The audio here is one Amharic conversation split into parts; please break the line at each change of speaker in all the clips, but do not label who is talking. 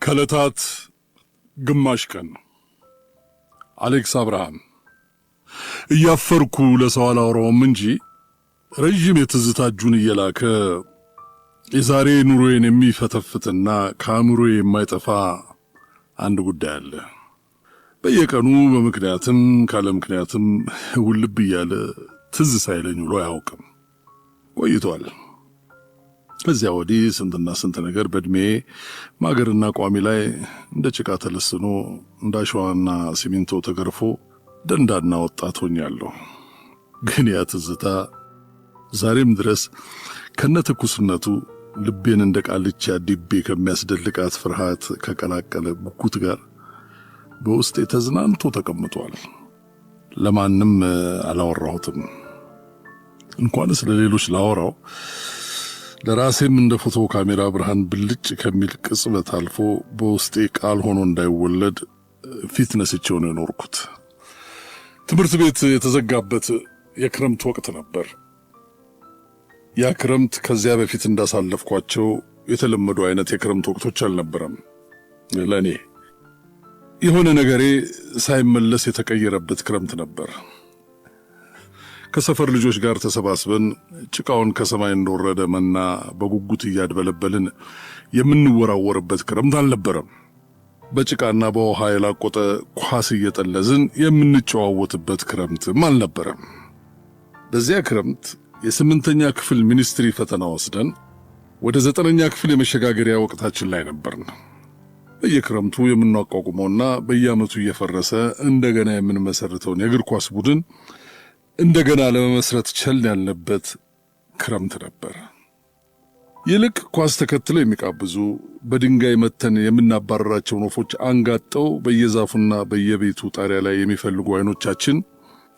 ከለታት ግማሽ ቀን አሌክስ አብርሃም እያፈርኩ ለሰው አላወራውም እንጂ ረጅም የትዝታ እጁን እየላከ የዛሬ ኑሮዬን የሚፈተፍትና ከአእምሮዬ የማይጠፋ አንድ ጉዳይ አለ። በየቀኑ በምክንያትም ካለ ምክንያትም ውልብ እያለ ትዝ ሳይለኝ ውሎ አያውቅም ቆይቷል። ከዚያ ወዲህ ስንትና ስንት ነገር በእድሜ ማገርና ቋሚ ላይ እንደ ጭቃ ተለስኖ እንደ አሸዋና ሲሚንቶ ተገርፎ ደንዳና ወጣት ሆኛለሁ። ግን ያ ትዝታ ዛሬም ድረስ ከነትኩስነቱ ልቤን እንደ ቃልቻ ዲቤ ከሚያስደልቃት ፍርሃት ከቀላቀለ ጉጉት ጋር በውስጤ ተዝናንቶ ተቀምጧል። ለማንም አላወራሁትም። እንኳንስ ለሌሎች ላወራው ለራሴም እንደ ፎቶ ካሜራ ብርሃን ብልጭ ከሚል ቅጽበት አልፎ በውስጤ ቃል ሆኖ እንዳይወለድ ፊት ነስቼው ነው የኖርኩት። ትምህርት ቤት የተዘጋበት የክረምት ወቅት ነበር። ያ ክረምት ከዚያ በፊት እንዳሳለፍኳቸው የተለመዱ አይነት የክረምት ወቅቶች አልነበረም። ለኔ የሆነ ነገሬ ሳይመለስ የተቀየረበት ክረምት ነበር። ከሰፈር ልጆች ጋር ተሰባስበን ጭቃውን ከሰማይ እንደወረደ መና በጉጉት እያድበለበልን የምንወራወርበት ክረምት አልነበረም። በጭቃና በውሃ የላቆጠ ኳስ እየጠለዝን የምንጨዋወትበት ክረምትም አልነበረም። በዚያ ክረምት የስምንተኛ ክፍል ሚኒስትሪ ፈተና ወስደን ወደ 9ኛ ክፍል የመሸጋገሪያ ወቅታችን ላይ ነበርን። በየክረምቱ የምናቋቁመውና በየዓመቱ እየፈረሰ እንደገና የምንመሰርተውን የእግር ኳስ ቡድን እንደገና ለመመስረት ቸል ያልንበት ክረምት ነበር። ይልቅ ኳስ ተከትለው የሚቃብዙ በድንጋይ መተን የምናባረራቸውን ወፎች አንጋጠው በየዛፉና በየቤቱ ጣሪያ ላይ የሚፈልጉ አይኖቻችን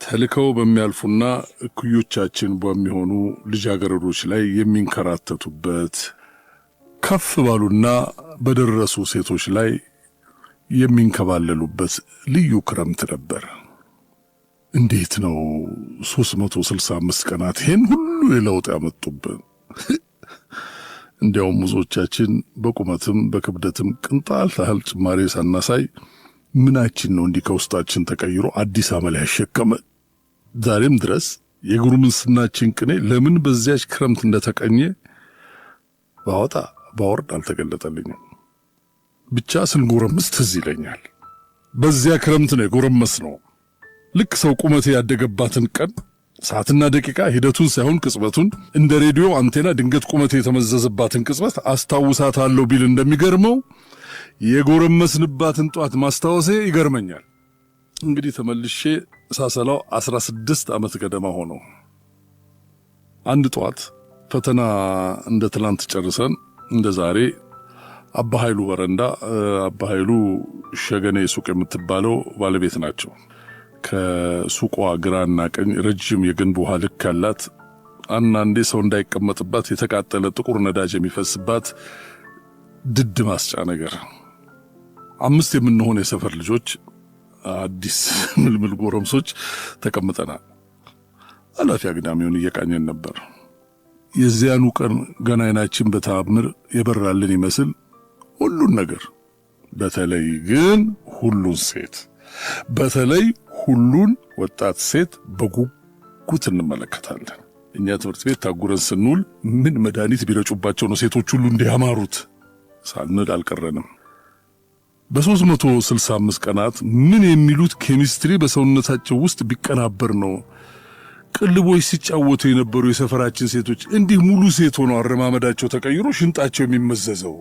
ተልከው በሚያልፉና እኩዮቻችን በሚሆኑ ልጃገረዶች ላይ የሚንከራተቱበት፣ ከፍ ባሉና በደረሱ ሴቶች ላይ የሚንከባለሉበት ልዩ ክረምት ነበር። እንዴት ነው 365 ቀናት ይሄን ሁሉ የለውጥ ያመጡብን? እንዲያውም ብዙዎቻችን በቁመትም በክብደትም ቅንጣት ያህል ጭማሪ ሳናሳይ ምናችን ነው እንዲህ ከውስጣችን ተቀይሮ አዲስ አመል ያሸከመ? ዛሬም ድረስ የጉርምስናችን ቅኔ ለምን በዚያች ክረምት እንደተቀኘ ባወጣ ባወርድ አልተገለጠልኝም። ብቻ ስንጎረምስ ትዝ ይለኛል። በዚያ ክረምት ነው የጎረመስ ነው። ልክ ሰው ቁመቴ ያደገባትን ቀን ሰዓትና ደቂቃ ሂደቱን ሳይሆን ቅጽበቱን እንደ ሬዲዮ አንቴና ድንገት ቁመቴ የተመዘዘባትን ቅጽበት አስታውሳታለሁ ቢል እንደሚገርመው የጎረመስንባትን ጧት ማስታወሴ ይገርመኛል። እንግዲህ ተመልሼ ሳሰላው 16 ዓመት ገደማ ሆነው። አንድ ጧት ፈተና እንደ ትላንት ጨርሰን እንደ ዛሬ አባ ኃይሉ በረንዳ፣ አባ ኃይሉ ሸገኔ ሱቅ የምትባለው ባለቤት ናቸው። ከሱቋ ግራና ቀኝ ረጅም የግንብ ውሃ ልክ ያላት፣ አንዳንዴ ሰው እንዳይቀመጥባት የተቃጠለ ጥቁር ነዳጅ የሚፈስባት ድድ ማስጫ ነገር። 5 የምንሆን የሰፈር ልጆች አዲስ ምልምል ጎረምሶች ተቀምጠናል። አላፊ አግዳሚውን እየቃኘን ነበር። የዚያኑ ቀን ገና አይናችን በተአምር የበራልን ይመስል ሁሉን ነገር፣ በተለይ ግን ሁሉን ሴት፣ በተለይ ሁሉን ወጣት ሴት በጉጉት እንመለከታለን። እኛ ትምህርት ቤት ታጉረን ስንውል ምን መድኃኒት ቢረጩባቸው ነው ሴቶች ሁሉ እንዲያማሩት ሳንል አልቀረንም። በ365 ቀናት ምን የሚሉት ኬሚስትሪ በሰውነታቸው ውስጥ ቢቀናበር ነው ቅልቦች ሲጫወቱ የነበሩ የሰፈራችን ሴቶች እንዲህ ሙሉ ሴት ሆነው አረማመዳቸው ተቀይሮ ሽንጣቸው የሚመዘዘው፣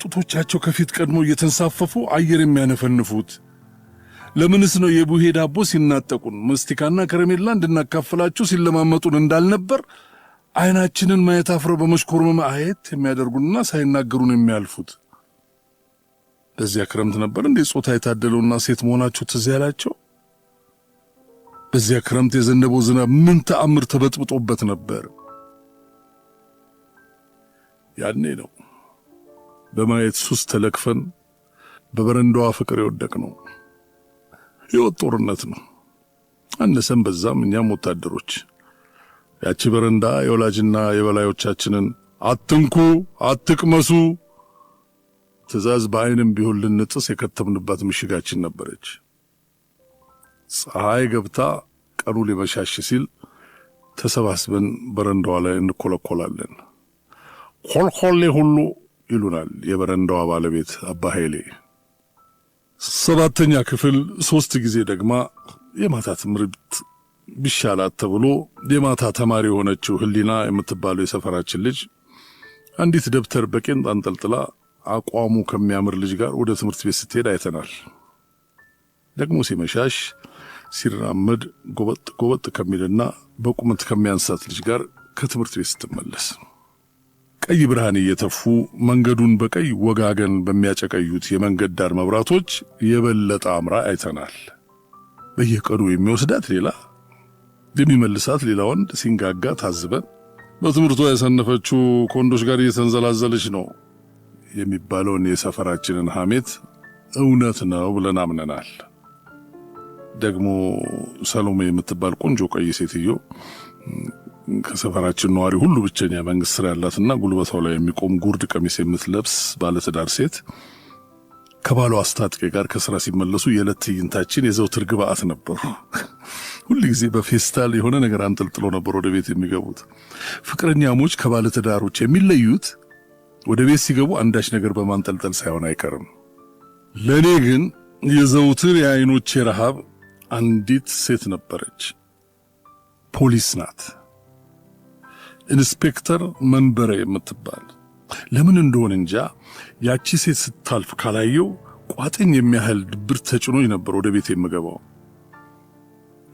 ጡቶቻቸው ከፊት ቀድሞ እየተንሳፈፉ አየር የሚያነፈንፉት? ለምንስ ነው የቡሄ ዳቦ ሲናጠቁን መስቲካና ከረሜላ እንድናካፍላቸው ሲለማመጡን እንዳልነበር አይናችንን ማየት አፍረው በመሽኮርመም አየት የሚያደርጉንና ሳይናገሩን የሚያልፉት? በዚያ ክረምት ነበር እንዴ ጾታ የታደለውና ሴት መሆናቸው ትዝ ያላቸው? በዚያ ክረምት የዘነበው ዝናብ ምን ተአምር ተበጥብጦበት ነበር? ያኔ ነው በማየት ሱስ ተለክፈን በበረንዳዋ ፍቅር የወደቅነው። ሕይወት ጦርነት ነው። አነሰም በዛም እኛም ወታደሮች። ያቺ በረንዳ የወላጅና የበላዮቻችንን አትንኩ፣ አትቅመሱ፣ ትእዛዝ በአይንም ቢሆን ልንጥስ የከተምንባት ምሽጋችን ነበረች። ፀሐይ ገብታ ቀኑ ሊመሻሽ ሲል ተሰባስበን በረንዳዋ ላይ እንኮለኮላለን። ኮልኮሌ ሁሉ ይሉናል የበረንዳዋ ባለቤት አባ ኃይሌ። 7ኛ ክፍል 3 ጊዜ ደግማ የማታ ትምህርት ቢሻላት ተብሎ የማታ ተማሪ የሆነችው ህሊና የምትባለው የሰፈራችን ልጅ አንዲት ደብተር በቄንጥ አንጠልጥላ አቋሙ ከሚያምር ልጅ ጋር ወደ ትምህርት ቤት ስትሄድ አይተናል። ደግሞ ሲመሻሽ ሲራመድ ጎበጥ ከሚልና በቁመት ከሚያንሳት ልጅ ጋር ከትምህርት ቤት ስትመለስ ቀይ ብርሃን እየተፉ መንገዱን በቀይ ወጋገን በሚያጨቀዩት የመንገድ ዳር መብራቶች የበለጠ አምራ አይተናል። በየቀኑ የሚወስዳት ሌላ የሚመልሳት ሌላ ወንድ ሲንጋጋ ታዝበን በትምህርቷ የሰነፈችው ከወንዶች ጋር እየተንዘላዘለች ነው የሚባለውን የሰፈራችንን ሐሜት እውነት ነው ብለን አምነናል። ደግሞ ሰሎሜ የምትባል ቆንጆ ቀይ ሴትዮ ከሰፈራችን ነዋሪ ሁሉ ብቸኛ መንግስት ስራ ያላትና ጉልበቷ ላይ የሚቆም ጉርድ ቀሚስ የምትለብስ ባለትዳር ሴት ከባሏ አስታጥቄ ጋር ከስራ ሲመለሱ የዕለት ትዕይንታችን የዘውትር ግብአት ነበሩ። ሁሉ ጊዜ በፌስታል የሆነ ነገር አንጠልጥሎ ነበር ወደ ቤት የሚገቡት። ፍቅረኛሞች ከባለትዳሮች የሚለዩት ወደ ቤት ሲገቡ አንዳች ነገር በማንጠልጠል ሳይሆን አይቀርም። ለኔ ግን የዘውትር የአይኖቼ ረሃብ አንዲት ሴት ነበረች። ፖሊስ ናት። ኢንስፔክተር መንበረ የምትባል። ለምን እንደሆነ እንጃ ያቺ ሴት ስታልፍ ካላየው ቋጥኝ የሚያህል ድብር ተጭኖኝ ነበር ወደ ቤት የምገባው።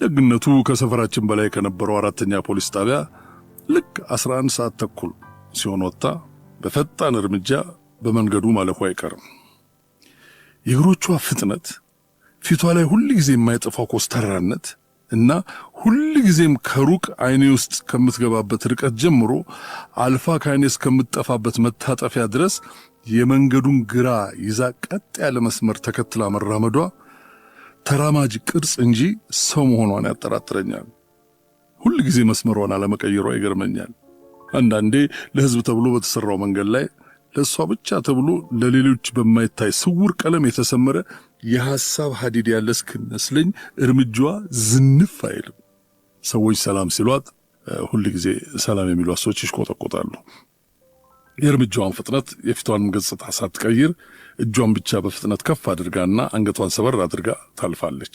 ደግነቱ ከሰፈራችን በላይ ከነበረው 4ኛ ፖሊስ ጣቢያ ልክ 11 ሰዓት ተኩል ሲሆን ወጣ በፈጣን እርምጃ በመንገዱ ማለፉ አይቀርም። የእግሮቿ ፍጥነት፣ ፊቷ ላይ ሁሉ ጊዜ የማይጠፋው ኮስተራነት እና ሁሉ ጊዜም ከሩቅ አይኔ ውስጥ ከምትገባበት ርቀት ጀምሮ አልፋ ከአይኔ እስከምትጠፋበት መታጠፊያ ድረስ የመንገዱን ግራ ይዛ ቀጥ ያለ መስመር ተከትላ መራመዷ ተራማጅ ቅርጽ እንጂ ሰው መሆኗን ያጠራጥረኛል። ሁሉ ጊዜ መስመሯን አለመቀየሯ ይገርመኛል። አንዳንዴ ለሕዝብ ተብሎ በተሰራው መንገድ ላይ ለሷ ብቻ ተብሎ ለሌሎች በማይታይ ስውር ቀለም የተሰመረ የሐሳብ ሐዲድ ያለ እስኪመስለኝ እርምጃዋ ዝንፍ አይልም። ሰዎች ሰላም ሲሏት ሁሉ ጊዜ ሰላም የሚሏት ሰዎች ይሽቆጠቆጣሉ። የእርምጃዋን ፍጥነት የፊቷንም ገጽታ ሳትቀይር እጇን ብቻ በፍጥነት ከፍ አድርጋና አንገቷን ሰበር አድርጋ ታልፋለች።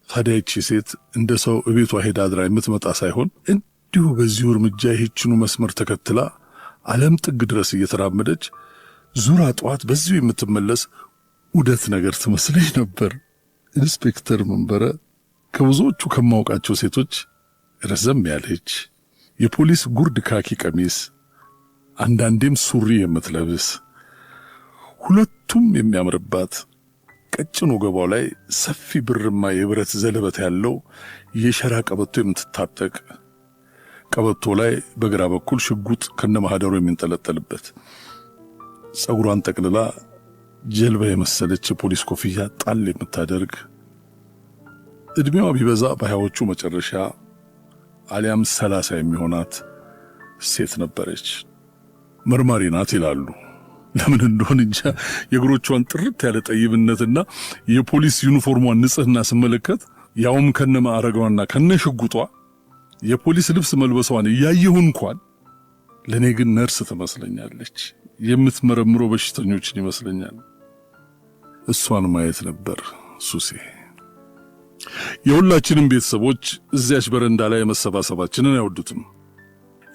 ታዲያ ይህች ሴት እንደ ሰው እቤቷ ሄዳ አድራ የምትመጣ ሳይሆን እንዲሁ በዚሁ እርምጃ ይህችኑ መስመር ተከትላ ዓለም ጥግ ድረስ እየተራመደች ዙራ ጠዋት በዚሁ የምትመለስ ውደት ነገር ትመስለኝ ነበር። ኢንስፔክተር መንበረ ከብዙዎቹ ከማውቃቸው ሴቶች ረዘም ያለች የፖሊስ ጉርድ ካኪ ቀሚስ አንዳንዴም ሱሪ የምትለብስ ሁለቱም የሚያምርባት ቀጭን ወገባው ላይ ሰፊ ብርማ የብረት ዘለበት ያለው የሸራ ቀበቶ የምትታጠቅ ቀበቶ ላይ በግራ በኩል ሽጉጥ ከነማህደሩ የሚንጠለጠልበት ጸጉሯን ጠቅልላ ጀልባ የመሰለች የፖሊስ ኮፍያ ጣል የምታደርግ እድሜዋ ቢበዛ በሃያዎቹ መጨረሻ አሊያም 30 የሚሆናት ሴት ነበረች። መርማሪ ናት ይላሉ። ለምን እንደሆነ እንጃ የእግሮቿን ጥርት ያለ ጠይብነትና የፖሊስ ዩኒፎርሟን ንጽህና ስመለከት ያውም ከነማዕረጓና ከነሽጉጧ የፖሊስ ልብስ መልበሷን እያየሁ እንኳን ለኔ ግን ነርስ ትመስለኛለች። የምትመረምረው በሽተኞችን ይመስለኛል። እሷን ማየት ነበር ሱሴ። የሁላችንም ቤተሰቦች እዚያች በረንዳ ላይ መሰባሰባችንን አይወዱትም።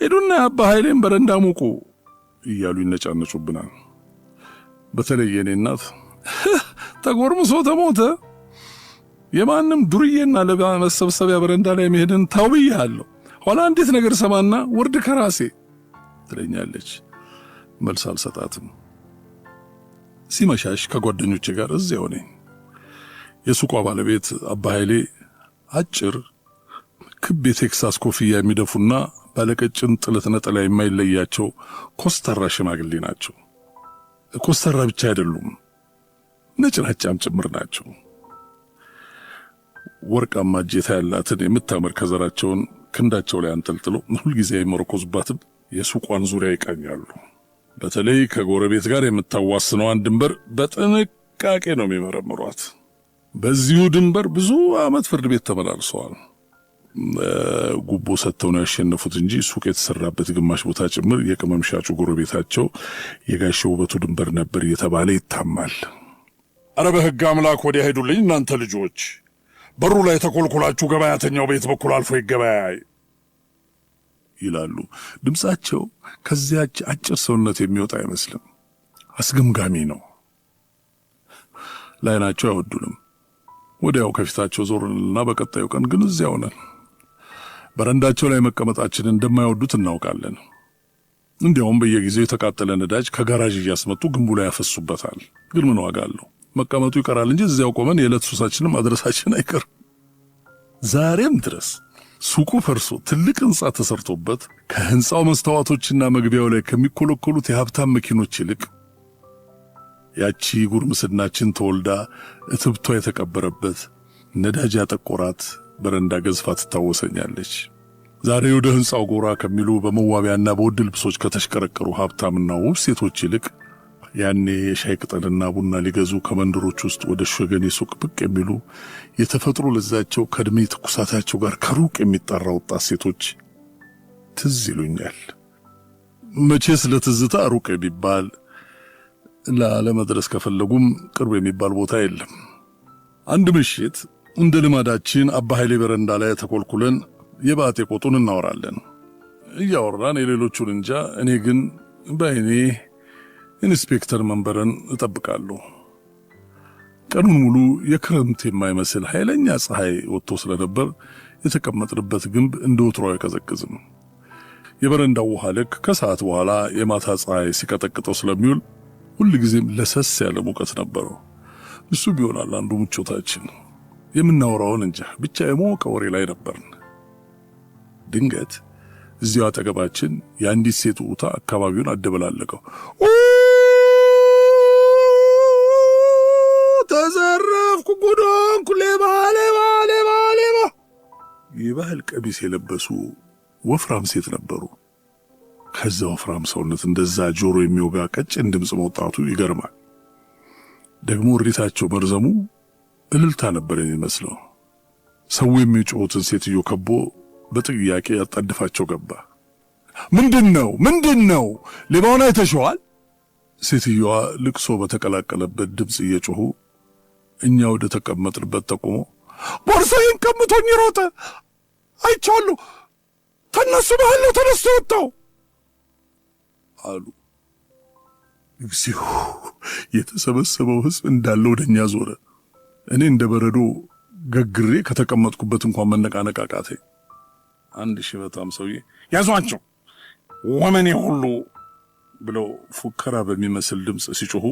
ሄዱና አባ ኃይሌን በረንዳ ሙቁ እያሉ ይነጫነጩብናል። በተለይ የኔ እናት ተጎርምሶ ተሞተ፣ የማንም ዱርዬና ለመሰብሰቢያ በረንዳ ላይ መሄድን ታውብያለሁ፣ ኋላ እንዴት ነገር ሰማና ወርድ ከራሴ ትለኛለች። መልስ አልሰጣትም። ሲመሻሽ ከጓደኞቼ ጋር እዚያው ነኝ። የሱቋ ባለቤት አባ ኃይሌ አጭር ክብ የቴክሳስ ኮፍያ የሚደፉና ባለቀጭን ጥለት ነጠላ የማይለያቸው ኮስተራ ሽማግሌ ናቸው። ኮስተራ ብቻ አይደሉም፣ ነጭናጫም ጭምር ናቸው። ወርቃማ እጀታ ያላትን የምታምር ከዘራቸውን ክንዳቸው ላይ አንጠልጥሎ ሁልጊዜ አይመረኮዙባትም የሱቋን ዙሪያ ይቃኛሉ። በተለይ ከጎረቤት ጋር የምታዋስነዋን ድንበር በጥንቃቄ ነው የሚመረምሯት። በዚሁ ድንበር ብዙ ዓመት ፍርድ ቤት ተመላልሰዋል። ጉቦ ሰጥተው ነው ያሸነፉት እንጂ ሱቅ የተሰራበት ግማሽ ቦታ ጭምር የቅመም ሻጩ ጎረቤታቸው የጋሽ ውበቱ ድንበር ነበር እየተባለ ይታማል። አረ በሕግ አምላክ ወዲያ ሄዱልኝ እናንተ ልጆች፣ በሩ ላይ ተኮልኩላችሁ ገበያተኛው ቤት በኩል አልፎ ይገበያይ ይላሉ። ድምፃቸው ከዚያች አጭር ሰውነት የሚወጣ አይመስልም። አስገምጋሚ ነው። ላይናቸው አይወዱንም። ወዲያው ከፊታቸው ዞርንና በቀጣዩ ቀን ግን እዚያው ነን። በረንዳቸው ላይ መቀመጣችንን እንደማይወዱት እናውቃለን። እንዲያውም በየጊዜው የተቃጠለ ነዳጅ ከጋራዥ እያስመጡ ግንቡ ላይ ያፈሱበታል። ግን ምን ዋጋ አለው? መቀመጡ ይቀራል እንጂ እዚያው ቆመን የዕለት ሱሳችንን ማድረሳችን አይቀር። ዛሬም ድረስ ሱቁ ፈርሶ ትልቅ ሕንፃ ተሰርቶበት ከሕንፃው መስታወቶችና መግቢያው ላይ ከሚኮለኮሉት የሀብታም መኪኖች ይልቅ ያቺ ጉርምስናችን ተወልዳ እትብቷ የተቀበረበት ነዳጅ ያጠቆራት በረንዳ ገዝፋ ትታወሰኛለች። ዛሬ ወደ ሕንፃው ጎራ ከሚሉ በመዋቢያና በውድ ልብሶች ከተሽከረከሩ ሀብታምና ውብ ሴቶች ይልቅ ያኔ የሻይ ቅጠልና ቡና ሊገዙ ከመንደሮች ውስጥ ወደ ሸገኔ ሱቅ ብቅ የሚሉ የተፈጥሮ ለዛቸው ከዕድሜ ትኩሳታቸው ጋር ከሩቅ የሚጣራ ወጣት ሴቶች ትዝ ይሉኛል። መቼ ስለ ትዝታ ሩቅ የሚባል ለመድረስ ከፈለጉም ቅርብ የሚባል ቦታ የለም። አንድ ምሽት እንደ ልማዳችን አባ ኃይሌ በረንዳ ላይ ተኮልኩለን የባጤ ቆጡን እናወራለን። እያወራን የሌሎቹን እንጃ፣ እኔ ግን በዓይኔ ኢንስፔክተር መንበረን እጠብቃለሁ። ቀኑን ሙሉ የክረምት የማይመስል ኃይለኛ ፀሐይ ወጥቶ ስለነበር የተቀመጥንበት ግንብ እንደ ወትሮ አይቀዘቅዝም። የበረንዳው ውሃ ልክ ከሰዓት በኋላ የማታ ፀሐይ ሲቀጠቅጠው ስለሚውል ሁልጊዜም ለሰስ ያለ ሙቀት ነበረው። እሱ ቢሆናል አንዱ ምቾታችን። የምናወራውን እንጃ ብቻ የሞቀ ወሬ ላይ ነበርን። ድንገት እዚያው አጠገባችን የአንዲት ሴት ውታ አካባቢውን አደበላለቀው። ተዘረፍኩ፣ ጉዶንኩ፣ ሌባ ሌባ ሌባ ሌባ። የባህል ቀሚስ የለበሱ ወፍራም ሴት ነበሩ። ከዛ ወፍራም ሰውነት እንደዛ ጆሮ የሚወጋ ቀጭን ድምፅ መውጣቱ ይገርማል። ደግሞ እሪታቸው መርዘሙ እልልታ ነበር የሚመስለው። ሰው የሚጮሁትን ሴትዮ ከቦ በጥያቄ ያጣድፋቸው ገባ። ምንድን ነው? ሌባውን አይተሽዋል? ሴትዮዋ ልቅሶ በተቀላቀለበት ድምፅ እየጮሁ እኛ ወደ ተቀመጥንበት ተቆሞ ቦርሳዬን ቀምቶኝ ሮጠ፣ አይቻለሁ፣ ተነሱ ባህል ነው ተነስቶ ወጣው አሉ። እግዚኦ! የተሰበሰበው ሕዝብ እንዳለ ወደኛ ዞረ። እኔ እንደ በረዶ ገግሬ ከተቀመጥኩበት እንኳን መነቃነቅ አቃተኝ። አንድ ሽበታም ሰውዬ ያዟቸው ወመኔ ሁሉ ብለው ፉከራ በሚመስል ድምፅ ሲጮሁ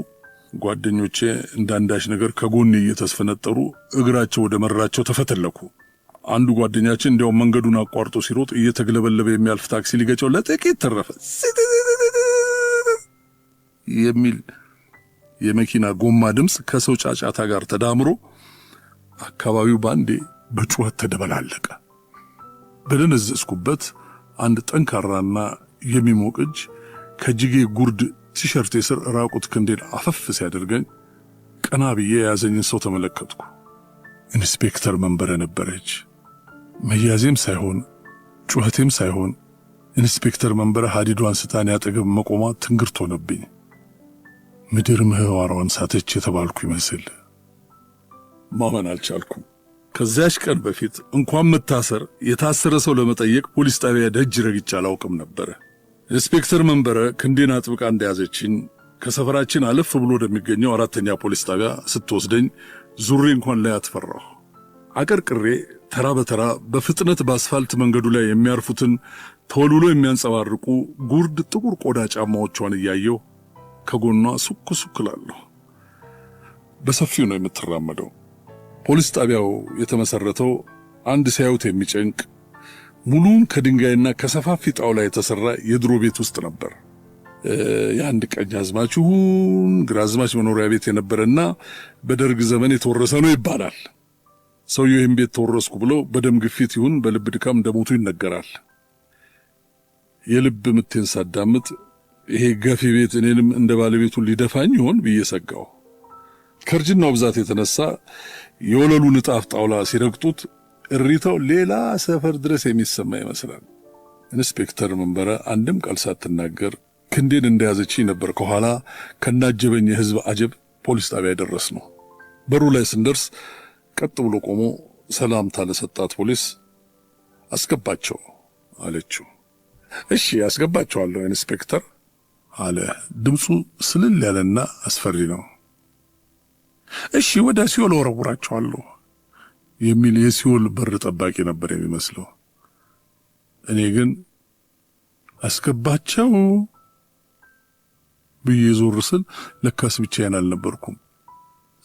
ጓደኞቼ እንዳንዳች ነገር ከጎኔ እየተስፈነጠሩ እግራቸው ወደ መራቸው ተፈተለኩ። አንዱ ጓደኛችን እንዲያው መንገዱን አቋርጦ ሲሮጥ እየተግለበለበ የሚያልፍ ታክሲ ሊገጨው ለጥቂት ተረፈ የሚል የመኪና ጎማ ድምፅ ከሰው ጫጫታ ጋር ተዳምሮ አካባቢው ባንዴ በጩኸት ተደበላለቀ። በደነዘዝኩበት አንድ ጠንካራና የሚሞቅ እጅ ከጅጌ ጉርድ ቲሸርቴ ስር ራቁት ክንዴን አፈፍ ሲያደርገኝ ቀና ብዬ የያዘኝን ሰው ተመለከትኩ። ኢንስፔክተር መንበረ ነበረች። መያዜም ሳይሆን ጩኸቴም ሳይሆን ኢንስፔክተር መንበረ ሀዲዷን ስታን ያጠገብ መቆሟ ትንግርት ሆነብኝ። ምድር ምህዋሯን ሳተች የተባልኩ ይመስል ማመን አልቻልኩም። ከዚያች ቀን በፊት እንኳን መታሰር የታሰረ ሰው ለመጠየቅ ፖሊስ ጣቢያ ደጅ ረግጬ አላውቅም ነበረ። ኢንስፔክተር መንበረ ክንዴን አጥብቃ እንደያዘችኝ ከሰፈራችን አለፍ ብሎ ወደሚገኘው 4ኛ ፖሊስ ጣቢያ ስትወስደኝ ዙሬ እንኳን ላይ አትፈራሁ። አቀርቅሬ ተራ በተራ በፍጥነት በአስፋልት መንገዱ ላይ የሚያርፉትን ተወልውሎ የሚያንጸባርቁ ጉርድ ጥቁር ቆዳ ጫማዎቿን እያየሁ ከጎኗ ሱክ ሱክ እላለሁ። በሰፊው ነው የምትራመደው። ፖሊስ ጣቢያው የተመሰረተው አንድ ሲያዩት የሚጨንቅ ሙሉን ከድንጋይና ከሰፋፊ ጣውላ የተሰራ የድሮ ቤት ውስጥ ነበር። የአንድ ቀኛዝማች ይሁን ግራዝማች መኖሪያ ቤት የነበረና በደርግ ዘመን የተወረሰ ነው ይባላል። ሰውየው ይህን ቤት ተወረስኩ ብለው በደም ግፊት ይሁን በልብ ድካም እንደሞቱ ይነገራል። የልብ ምቴን ሳዳምጥ ይሄ ገፊ ቤት እኔንም እንደ ባለቤቱ ሊደፋኝ ይሆን ብዬ ሰጋው። ከርጅናው ብዛት የተነሳ የወለሉ ንጣፍ ጣውላ ሲረግጡት እሪታው ሌላ ሰፈር ድረስ የሚሰማ ይመስላል። ኢንስፔክተር መንበረ አንድም ቃል ሳትናገር ክንዴን እንደያዘችኝ ነበር ከኋላ ከናጀበኝ የህዝብ አጀብ ፖሊስ ጣቢያ ደረስነው። በሩ ላይ ስንደርስ ቀጥ ብሎ ቆሞ ሰላምታ ለሰጣት ፖሊስ አስገባቸው አለችው። እሺ አስገባቸዋለሁ ኢንስፔክተር አለ። ድምፁ ስልል ያለና አስፈሪ ነው። እሺ ወደ ሲኦል ወረውራቸዋለሁ የሚል የሲኦል በር ጠባቂ ነበር የሚመስለው። እኔ ግን አስገባቸው ብዬ ዞር ስል ለካስ ብቻዬን አልነበርኩም።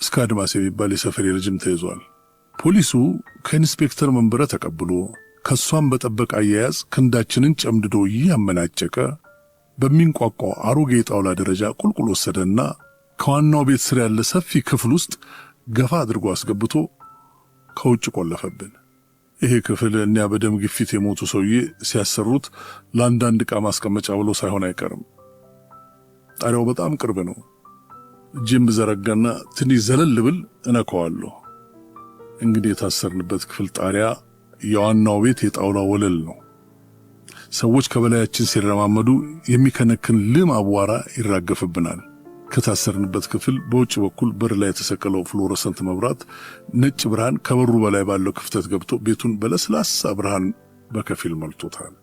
እስከ አድማስ የሚባል የሰፈር ልጅም ተይዟል። ፖሊሱ ከኢንስፔክተር መንበረ ተቀብሎ ከሷም በጠበቅ አያያዝ ክንዳችንን ጨምድዶ ያመናጨቀ በሚንቋቋው አሮጌ ጣውላ ደረጃ ቁልቁል ወሰደና ከዋናው ቤት ስር ያለ ሰፊ ክፍል ውስጥ ገፋ አድርጎ አስገብቶ ከውጭ ቆለፈብን። ይሄ ክፍል እኛ በደም ግፊት የሞቱ ሰውዬ ሲያሰሩት ለአንዳንድ ዕቃ ማስቀመጫ ብሎ ሳይሆን አይቀርም። ጣሪያው በጣም ቅርብ ነው። እጄን ብዘረጋና ትንሽ ዘለል ብል እነካዋለሁ። እንግዲህ የታሰርንበት ክፍል ጣሪያ የዋናው ቤት የጣውላ ወለል ነው። ሰዎች ከበላያችን ሲረማመዱ የሚከነክን ልም አቧራ ይራገፍብናል። ከታሰርንበት ክፍል በውጭ በኩል በር ላይ የተሰቀለው ፍሎረሰንት መብራት ነጭ ብርሃን ከበሩ በላይ ባለው ክፍተት ገብቶ ቤቱን በለስላሳ ብርሃን በከፊል ሞልቶታል።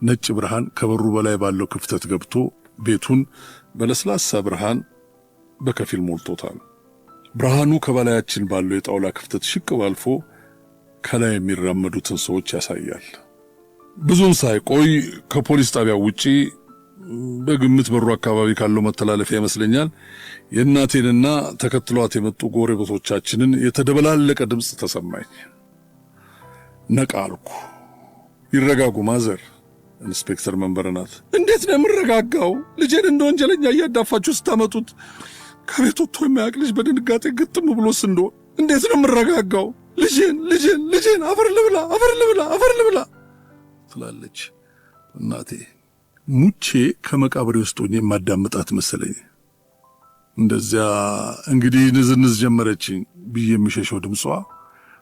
ነጭ ብርሃን ከበሩ በላይ ባለው ክፍተት ገብቶ ቤቱን በለስላሳ ብርሃን በከፊል ሞልቶታል። ብርሃኑ ከበላያችን ባለው የጣውላ ክፍተት ሽቅብ አልፎ ከላይ የሚራመዱትን ሰዎች ያሳያል። ብዙም ሳይቆይ ከፖሊስ ጣቢያው ውጪ በግምት በሩ አካባቢ ካለው መተላለፊያ ይመስለኛል የእናቴንና ተከትሏት የመጡ ጎረቤቶቻችንን የተደበላለቀ ድምፅ ተሰማኝ። ነቃ አልኩ። ይረጋጉ ማዘር። ኢንስፔክተር መንበረ ናት። እንዴት ነው የምረጋጋው? ልጄን እንደ ወንጀለኛ እያዳፋችሁ ስታመጡት ከቤት ወጥቶ የማያውቅ ልጅ በድንጋጤ ግጥም ብሎስ እንደሆነ እንዴት ነው የምረጋጋው? ልጄን አፈር ልብላ ትላለች እናቴ። ሙቼ ከመቃብሬ ውስጥ ሆኜ የማዳምጣት መሰለኝ። እንደዚያ እንግዲህ ንዝንዝ ጀመረችኝ ብዬ የሚሸሸው ድምጿ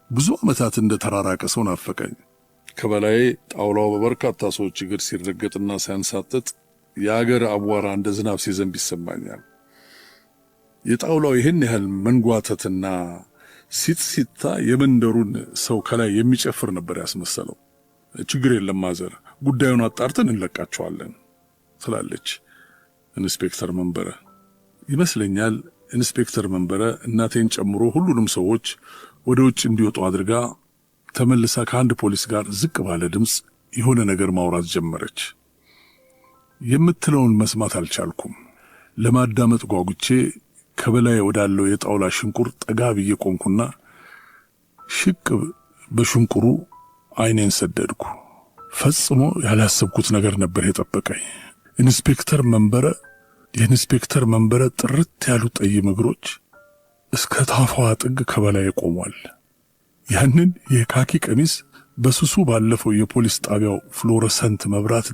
ብዙ ዓመታት እንደ ተራራቀ ሰው ናፈቀኝ። ከበላይ ጣውላው በበርካታ ሰዎች እግር ሲረገጥና ሲያንሳጥጥ የአገር አቧራ እንደ ዝናብ ሲዘንብ ይሰማኛል። የጣውላው ይህን ያህል መንጓተትና ሲታ የመንደሩን ሰው ከላይ የሚጨፍር ነበር ያስመሰለው። ችግር የለም ማዘር፣ ጉዳዩን አጣርተን እንለቃቸዋለን ትላለች ኢንስፔክተር መንበረ። ይመስለኛል ኢንስፔክተር መንበረ እናቴን ጨምሮ ሁሉንም ሰዎች ወደ ውጭ እንዲወጡ አድርጋ ተመልሳ ከአንድ ፖሊስ ጋር ዝቅ ባለ ድምፅ የሆነ ነገር ማውራት ጀመረች። የምትለውን መስማት አልቻልኩም። ለማዳመጥ ጓጉቼ ከበላይ ወዳለው የጣውላ ሽንቁር ጠጋ ብዬ ቆምኩና ሽቅብ በሽንቁሩ አይኔን ሰደድኩ። ፈጽሞ ያላሰብኩት ነገር ነበር የጠበቀኝ። የኢንስፔክተር መንበረ ጥርት ያሉ ጠይም እግሮች እስከ ታፋዋ ጥግ ከበላይ ቆሟል። ያንን የካኪ ቀሚስ በስሱ ባለፈው የፖሊስ ጣቢያው ፍሎረሰንት መብራት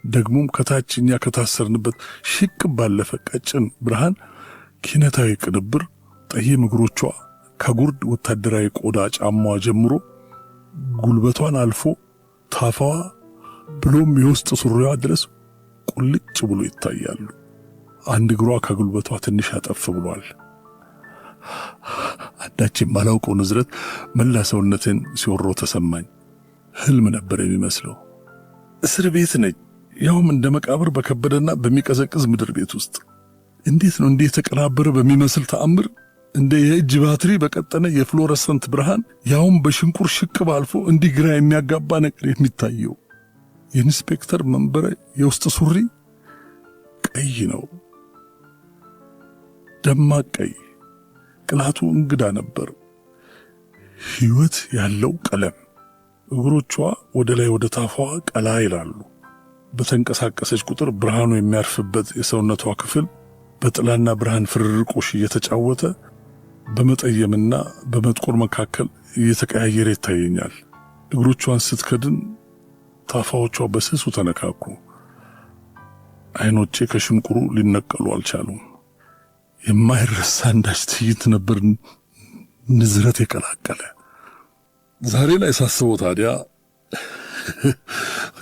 ደግሞም ከታችኛ ከታሰርንበት ሽቅብ ባለፈ ቀጭን ብርሃን ኪነታዊ ቅንብር ጠይም እግሮቿ ከጉርድ ወታደራዊ ቆዳ ጫማዋ ጀምሮ ጉልበቷን አልፎ ታፋዋ ብሎም የውስጥ ሱሪዋ ድረስ ቁልጭ ብሎ ይታያሉ። አንድ እግሯ ከጉልበቷ ትንሽ አጠፍ ብሏል። አንዳች የማላውቀው ንዝረት መላ ሰውነቴን ሲወሮ ተሰማኝ። ህልም ነበር የሚመስለው። እስር ቤት ነኝ፣ ያውም እንደ መቃብር በከበደና በሚቀዘቅዝ ምድር ቤት ውስጥ። እንዴት ነው እንዲህ የተቀናበረ በሚመስል ተአምር እንደ የእጅ ባትሪ በቀጠነ የፍሎረሰንት ብርሃን ያውም በሽንቁር ሽቅብ አልፎ እንዲህ ግራ የሚያጋባ ነገር የሚታየው? የኢንስፔክተር መንበረ የውስጥ ሱሪ ቀይ ነው፣ ደማቅ ቀይ። ቅላቱ እንግዳ ነበር፣ ሕይወት ያለው ቀለም። እግሮቿ ወደ ላይ ወደ ታፋዋ ቀላ ይላሉ። በተንቀሳቀሰች ቁጥር ብርሃኑ የሚያርፍበት የሰውነቷ ክፍል በጥላና ብርሃን ፍርርቆሽ እየተጫወተ በመጠየምና በመጥቆር መካከል እየተቀያየረ ይታየኛል። እግሮቿን ስትከድን ታፋዎቿ በስሱ ተነካኩ። አይኖቼ ከሽንቁሩ ሊነቀሉ አልቻሉም። የማይረሳ አንዳች ትዕይንት ነበር ንዝረት የቀላቀለ። ዛሬ ላይ ሳስበው ታዲያ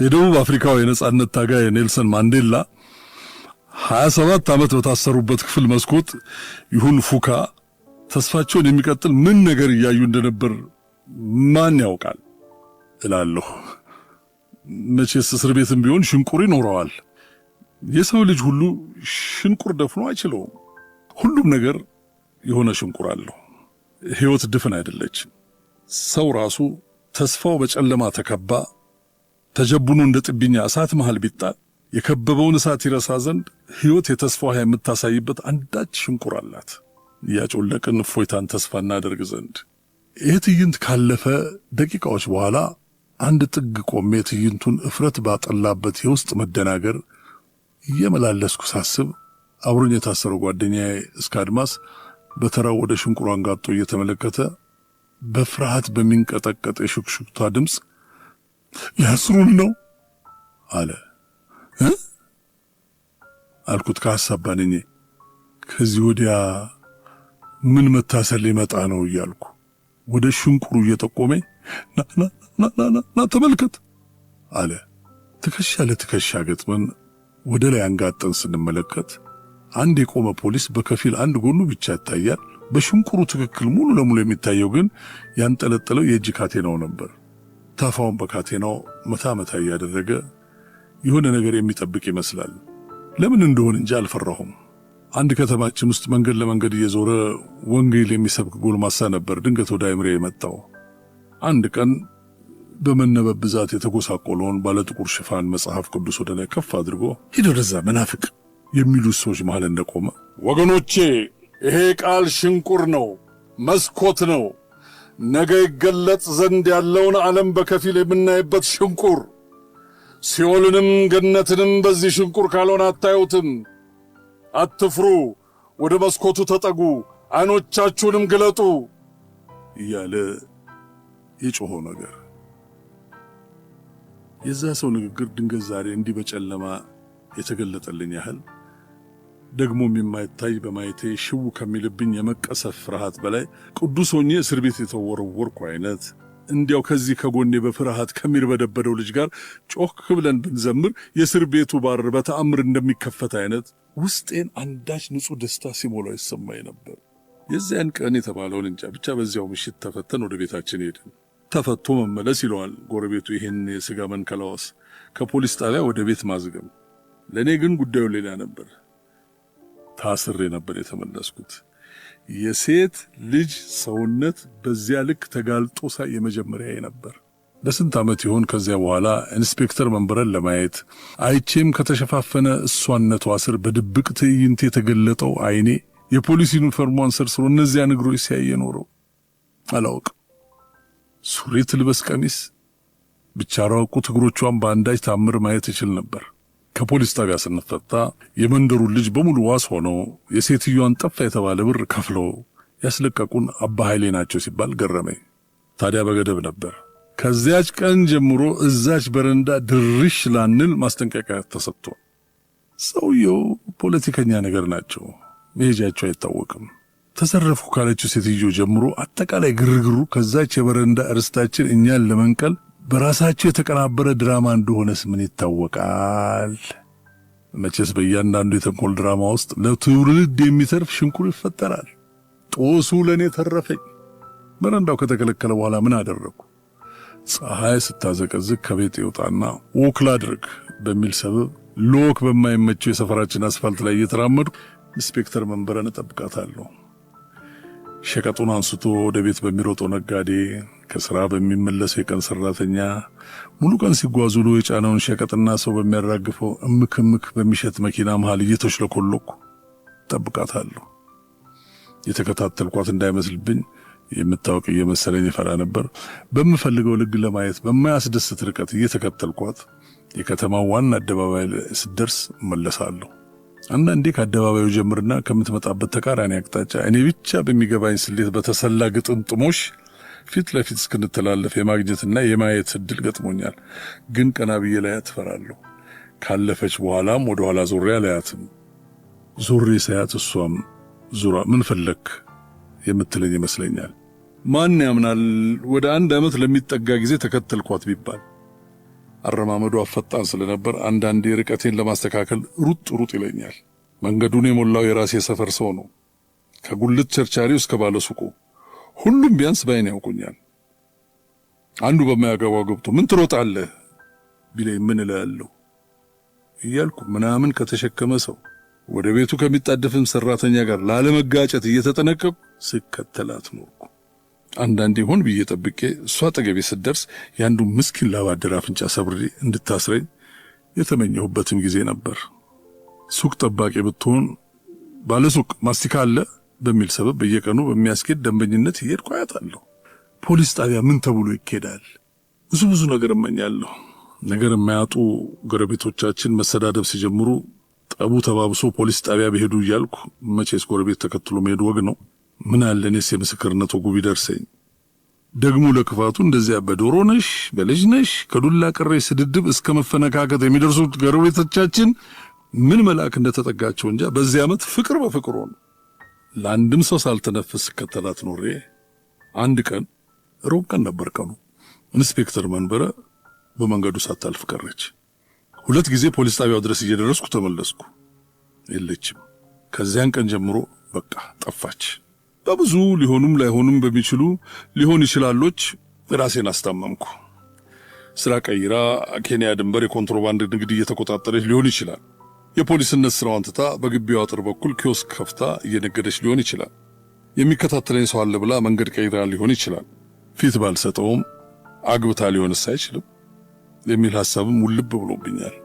የደቡብ አፍሪካው የነጻነት ታጋይ ኔልሰን ማንዴላ 27 ዓመት በታሰሩበት ክፍል መስኮት ይሁን ፉካ ተስፋቸውን የሚቀጥል ምን ነገር እያዩ እንደነበር ማን ያውቃል እላለሁ። መቼስ እስር ቤትም ቢሆን ሽንቁር ይኖረዋል። የሰው ልጅ ሁሉ ሽንቁር ደፍኖ አይችለውም። ሁሉም ነገር የሆነ ሽንቁር አለው። ሕይወት ድፍን አይደለችም። ሰው ራሱ ተስፋው በጨለማ ተከባ ተጀቡኑ እንደ ጥብኛ እሳት መሃል ቢጣል የከበበውን እሳት ይረሳ ዘንድ ሕይወት የተስፋው ኃይል የምታሳይበት አንዳች ሽንቁር አላት። ያጮለቅን እፎይታን ተስፋ እናደርግ ዘንድ። ይህ ትዕይንት ካለፈ ደቂቃዎች በኋላ አንድ ጥግ ቆሜ ትዕይንቱን እፍረት ባጠላበት የውስጥ መደናገር እየመላለስኩ ሳስብ አብሮኝ የታሰረው ጓደኛዬ እስከ አድማስ በተራው ወደ ሽንቁሩ አንጋጦ እየተመለከተ በፍርሃት በሚንቀጠቀጥ የሹክሹክታ ድምፅ ሊያስሩን ነው አለ። አልኩት ከሐሳብ ባንኜ። ከዚህ ወዲያ ምን መታሰር ሊመጣ ነው እያልኩ ወደ ሽንቁሩ እየጠቆመኝ ና ተመልከት አለ። ትከሻ ለትከሻ ገጥመን ወደ ላይ አንጋጠን ስንመለከት አንድ የቆመ ፖሊስ በከፊል አንድ ጎኑ ብቻ ይታያል። በሽንቁሩ ትክክል ሙሉ ለሙሉ የሚታየው ግን ያንጠለጠለው የእጅ ካቴናው ነበር። ታፋውን በካቴናው መታ መታ እያደረገ የሆነ ነገር የሚጠብቅ ይመስላል። ለምን እንደሆነ እንጂ አልፈራሁም። አንድ ከተማችን ውስጥ መንገድ ለመንገድ እየዞረ ወንጌል የሚሰብክ ጎልማሳ ነበር ድንገት ወደ አእምሮዬ የመጣው። አንድ ቀን በመነበብ ብዛት የተጎሳቆለውን ባለጥቁር ሽፋን መጽሐፍ ቅዱስ ወደ ላይ ከፍ አድርጎ ሂድ ወደዛ መናፍቅ የሚሉት ሰዎች መሃል እንደቆመ ወገኖቼ ይሄ ቃል ሽንቁር ነው፣ መስኮት ነው፣ ነገ ይገለጥ ዘንድ ያለውን ዓለም በከፊል የምናይበት ሽንቁር፣ ሲኦልንም ገነትንም በዚህ ሽንቁር ካልሆነ አታዩትም። አትፍሩ፣ ወደ መስኮቱ ተጠጉ፣ ዓይኖቻችሁንም ግለጡ እያለ የጮኸው ነገር የዛ ሰው ንግግር ድንገት ዛሬ እንዲህ በጨለማ የተገለጠልኝ ያህል ደግሞም የማይታይ በማየቴ ሽው ከሚልብኝ የመቀሰፍ ፍርሃት በላይ ቅዱስ ሆኜ እስር ቤት የተወረወርኩ አይነት እንዲያው ከዚህ ከጎኔ በፍርሃት ከሚርበደበደው ልጅ ጋር ጮክ ብለን ብንዘምር የእስር ቤቱ ባር በተአምር እንደሚከፈት አይነት ውስጤን አንዳች ንጹሕ ደስታ ሲሞላው ይሰማኝ ነበር። የዚያን ቀን የተባለውን እንጃ ብቻ በዚያው ምሽት ተፈተን ወደ ቤታችን ሄድን። ተፈቶ መመለስ ይለዋል ጎረቤቱ ይህን የሥጋ መንከላወስ፣ ከፖሊስ ጣቢያ ወደ ቤት ማዝገም። ለእኔ ግን ጉዳዩ ሌላ ነበር። ታስሬ ነበር የተመለስኩት። የሴት ልጅ ሰውነት በዚያ ልክ ተጋልጦ ሳይ የመጀመሪያዬ ነበር። በስንት ዓመት ይሆን ከዚያ በኋላ ኢንስፔክተር መንበረን ለማየት አይቼም ከተሸፋፈነ እሷነቷ ስር በድብቅ ትዕይንት የተገለጠው አይኔ የፖሊስ ዩኒፎርሟን ሰርስሮ እነዚያን እግሮች ሲያይ የኖረው አላውቅም። ሱሪ ትልበስ ቀሚስ ብቻ ራቁት እግሮቿን በአንዳች ታምር ማየት ይችል ነበር። ከፖሊስ ጣቢያ ስንፈታ የመንደሩን ልጅ በሙሉ ዋስ ሆነው የሴትዮዋን ጠፋ የተባለ ብር ከፍለው ያስለቀቁን አባ ኃይሌ ናቸው ሲባል ገረመኝ። ታዲያ በገደብ ነበር። ከዚያች ቀን ጀምሮ እዛች በረንዳ ድርሽ ላንል ማስጠንቀቂያ ተሰጥቶ። ሰውየው ፖለቲከኛ ነገር ናቸው፣ መሄጃቸው አይታወቅም። ተዘረፉ ካለችው ሴትዮ ጀምሮ አጠቃላይ ግርግሩ ከዛች የበረንዳ እርስታችን እኛን ለመንቀል በራሳቸው የተቀናበረ ድራማ እንደሆነስ ምን ይታወቃል? መቼስ በእያንዳንዱ የተንኮል ድራማ ውስጥ ለትውልድ የሚተርፍ ሽንኩር ይፈጠራል። ጦሱ ለእኔ ተረፈኝ። በረንዳው ከተከለከለ በኋላ ምን አደረግኩ? ፀሐይ ስታዘቀዝቅ ከቤት ይወጣና ወክ ላድርግ በሚል ሰበብ ሎክ በማይመቸው የሰፈራችን አስፋልት ላይ እየተራመድኩ ኢንስፔክተር መንበረን እጠብቃታለሁ። ሸቀጡን አንስቶ ወደ ቤት በሚሮጠው ነጋዴ፣ ከሥራ በሚመለሰው የቀን ሠራተኛ፣ ሙሉ ቀን ሲጓዙ ውሎ የጫነውን ሸቀጥና ሰው በሚያራግፈው እምክ በሚሸት መኪና መሃል እየተሽለኮለኩ እጠብቃታለሁ። የተከታተልኳት እንዳይመስልብኝ የምታውቅ እየመሰለኝ ይፈራ ነበር። በምፈልገው ልግ ለማየት በማያስደስት ርቀት እየተከተልኳት የከተማው ዋና አደባባይ ስደርስ እመለሳለሁ። አንዳንዴ ከአደባባዩ ጀምርና ከምትመጣበት ተቃራኒ አቅጣጫ እኔ ብቻ በሚገባኝ ስሌት በተሰላ ግጥምጥሞሽ ፊት ለፊት እስክንተላለፍ የማግኘትና የማየት እድል ገጥሞኛል። ግን ቀና ብዬ ላይ አትፈራለሁ። ካለፈች በኋላም ወደ ኋላ ዞሬ አላያትም። ዞሬ ሳያት እሷም ዙራ ምን ፈለክ የምትለኝ ይመስለኛል። ማን ያምናል ወደ 1 ዓመት ለሚጠጋ ጊዜ ተከተልኳት ቢባል። አረማመዷ ፈጣን ስለነበር አንዳንዴ ርቀቴን ለማስተካከል ሩጥ ይለኛል። መንገዱን የሞላው የራሴ ሰፈር ሰው ነው። ከጉልት ቸርቻሪው እስከ ባለሱቁ ሁሉም ቢያንስ ባይን ያውቁኛል። አንዱ በማያገባው ገብቶ ምን ትሮጣለህ ቢለኝ ምን እላለሁ እያልኩ ምናምን ከተሸከመ ሰው ወደ ቤቱ ከሚጣደፍም ሰራተኛ ጋር ላለመጋጨት እየተጠነቀቁ ስከተላት ኖርኩ። አንዳንዴ ሆን ብዬ ጠብቄ እሷ አጠገቤ ስትደርስ ያንዱ ምስኪን ላባደር አፍንጫ ሰብሬ እንድታስረኝ የተመኘሁበትም ጊዜ ነበር። ሱቅ ጠባቂ ብትሆን ባለሱቅ ማስቲካ አለ በሚል ሰበብ በየቀኑ በሚያስኬድ ደንበኝነት እየሄድኩ አያታለሁ። ፖሊስ ጣቢያ ምን ተብሎ ይኬዳል? ብዙ ነገር እመኛለሁ። ነገር የማያጡ ጎረቤቶቻችን መሰዳደብ ሲጀምሩ ጠቡ ተባብሶ ፖሊስ ጣቢያ በሄዱ እያልኩ መቼስ ጎረቤት ተከትሎ መሄድ ወግ ነው። ምን አለ እኔስ የምስክርነት ወጉ ቢደርሰኝ። ደግሞ ለክፋቱ እንደዚያ በዶሮ ነሽ በልጅ ነሽ ከዱላ ቅሬ ስድድብ እስከ መፈነካከት የሚደርሱት ጎረቤቶቻችን ምን መልአክ እንደተጠጋቸው እንጃ። በዚህ ዓመት ፍቅር በፍቅር ሆነ። ለአንድም ሰው ሳልተነፍስ ከተላት ኖሬ አንድ ቀን ሮብ ቀን ነበር ቀኑ። ኢንስፔክተር መንበረ በመንገዱ ሳታልፍ ቀረች። 2 ጊዜ ፖሊስ ጣቢያው ድረስ እየደረስኩ ተመለስኩ። የለችም። ከዚያን ቀን ጀምሮ በቃ ጠፋች። በብዙ ሊሆኑም ላይሆኑም በሚችሉ ሊሆን ይችላሎች ራሴን አስታመምኩ። ስራ ቀይራ ኬንያ ድንበር የኮንትሮባንድ ንግድ እየተቆጣጠረች ሊሆን ይችላል። የፖሊስነት ስራዋን ትታ በግቢው አጥር በኩል ኪዮስክ ከፍታ እየነገደች ሊሆን ይችላል። የሚከታተለኝ ሰው አለ ብላ መንገድ ቀይራ ሊሆን ይችላል። ፊት ባልሰጠውም አግብታ ሊሆንስ አይችልም የሚል ሐሳብም ውልብ ብሎብኛል።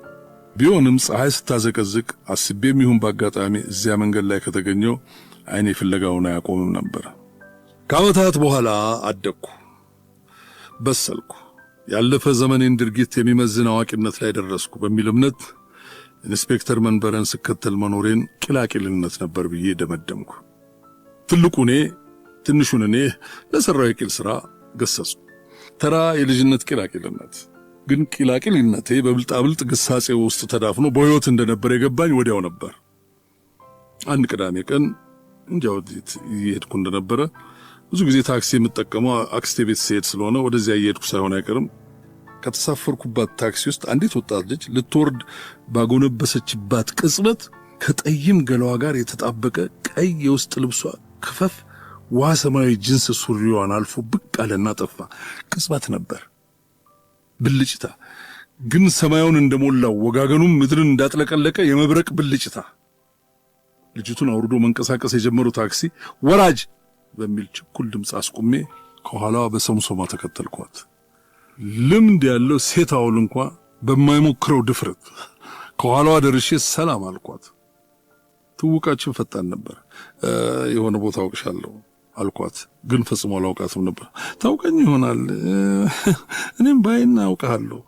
ቢሆንም ፀሐይ ስታዘቀዝቅ አስቤም ይሁን በአጋጣሚ እዚያ መንገድ ላይ ከተገኘው አይኔ ፍለጋውን አያቆምም ነበር። ከዓመታት በኋላ አደግኩ፣ በሰልኩ፣ ያለፈ ዘመኔን ድርጊት የሚመዝን አዋቂነት ላይ ደረስኩ በሚል እምነት ኢንስፔክተር መንበረን ስከተል መኖሬን ቂላቂልነት ነበር ብዬ ደመደምኩ። ትልቁ እኔ ትንሹን እኔ ለሰራው የቂል ሥራ ገሰጽኩ። ተራ የልጅነት ቂላቂልነት ግን ቂላቂልነቴ በብልጣብልጥ ግሳጼ ውስጥ ተዳፍኖ በሕይወት እንደነበር የገባኝ ወዲያው ነበር። አንድ ቅዳሜ ቀን እንጃው እየሄድኩ እንደነበረ ብዙ ጊዜ ታክሲ የምጠቀመው አክስቴ ቤት ስሄድ ስለሆነ ወደዚያ እየሄድኩ ሳይሆን አይቀርም። ከተሳፈርኩባት ታክሲ ውስጥ አንዲት ወጣት ልጅ ልትወርድ ባጎነበሰችባት ቅጽበት ከጠይም ገላዋ ጋር የተጣበቀ ቀይ የውስጥ ልብሷ ክፈፍ ውሃ ሰማያዊ ጂንስ ሱሪዋን አልፎ ብቅ አለና ጠፋ። ቅጽበት ነበር፣ ብልጭታ ግን ሰማዩን እንደሞላው ወጋገኑም ምድርን እንዳጥለቀለቀ የመብረቅ ብልጭታ። ልጅቱን አውርዶ መንቀሳቀስ የጀመረው ታክሲ ወራጅ በሚል ችኩል ድምፅ አስቆሜ ከኋላዋ በሰምሶማ ተከተልኳት። ልምድ ያለው ሴት አውል እንኳን በማይሞክረው ድፍረት ከኋላዋ ደርሼ ሰላም አልኳት። ትውቃችን ፈጣን ነበር። የሆነ ቦታ አውቅሻለሁ አልኳት፣ ግን ፈጽሞ አላውቃትም ነበር። ታውቀኝ ይሆናል፣ እኔም ባይና አውቃለሁ።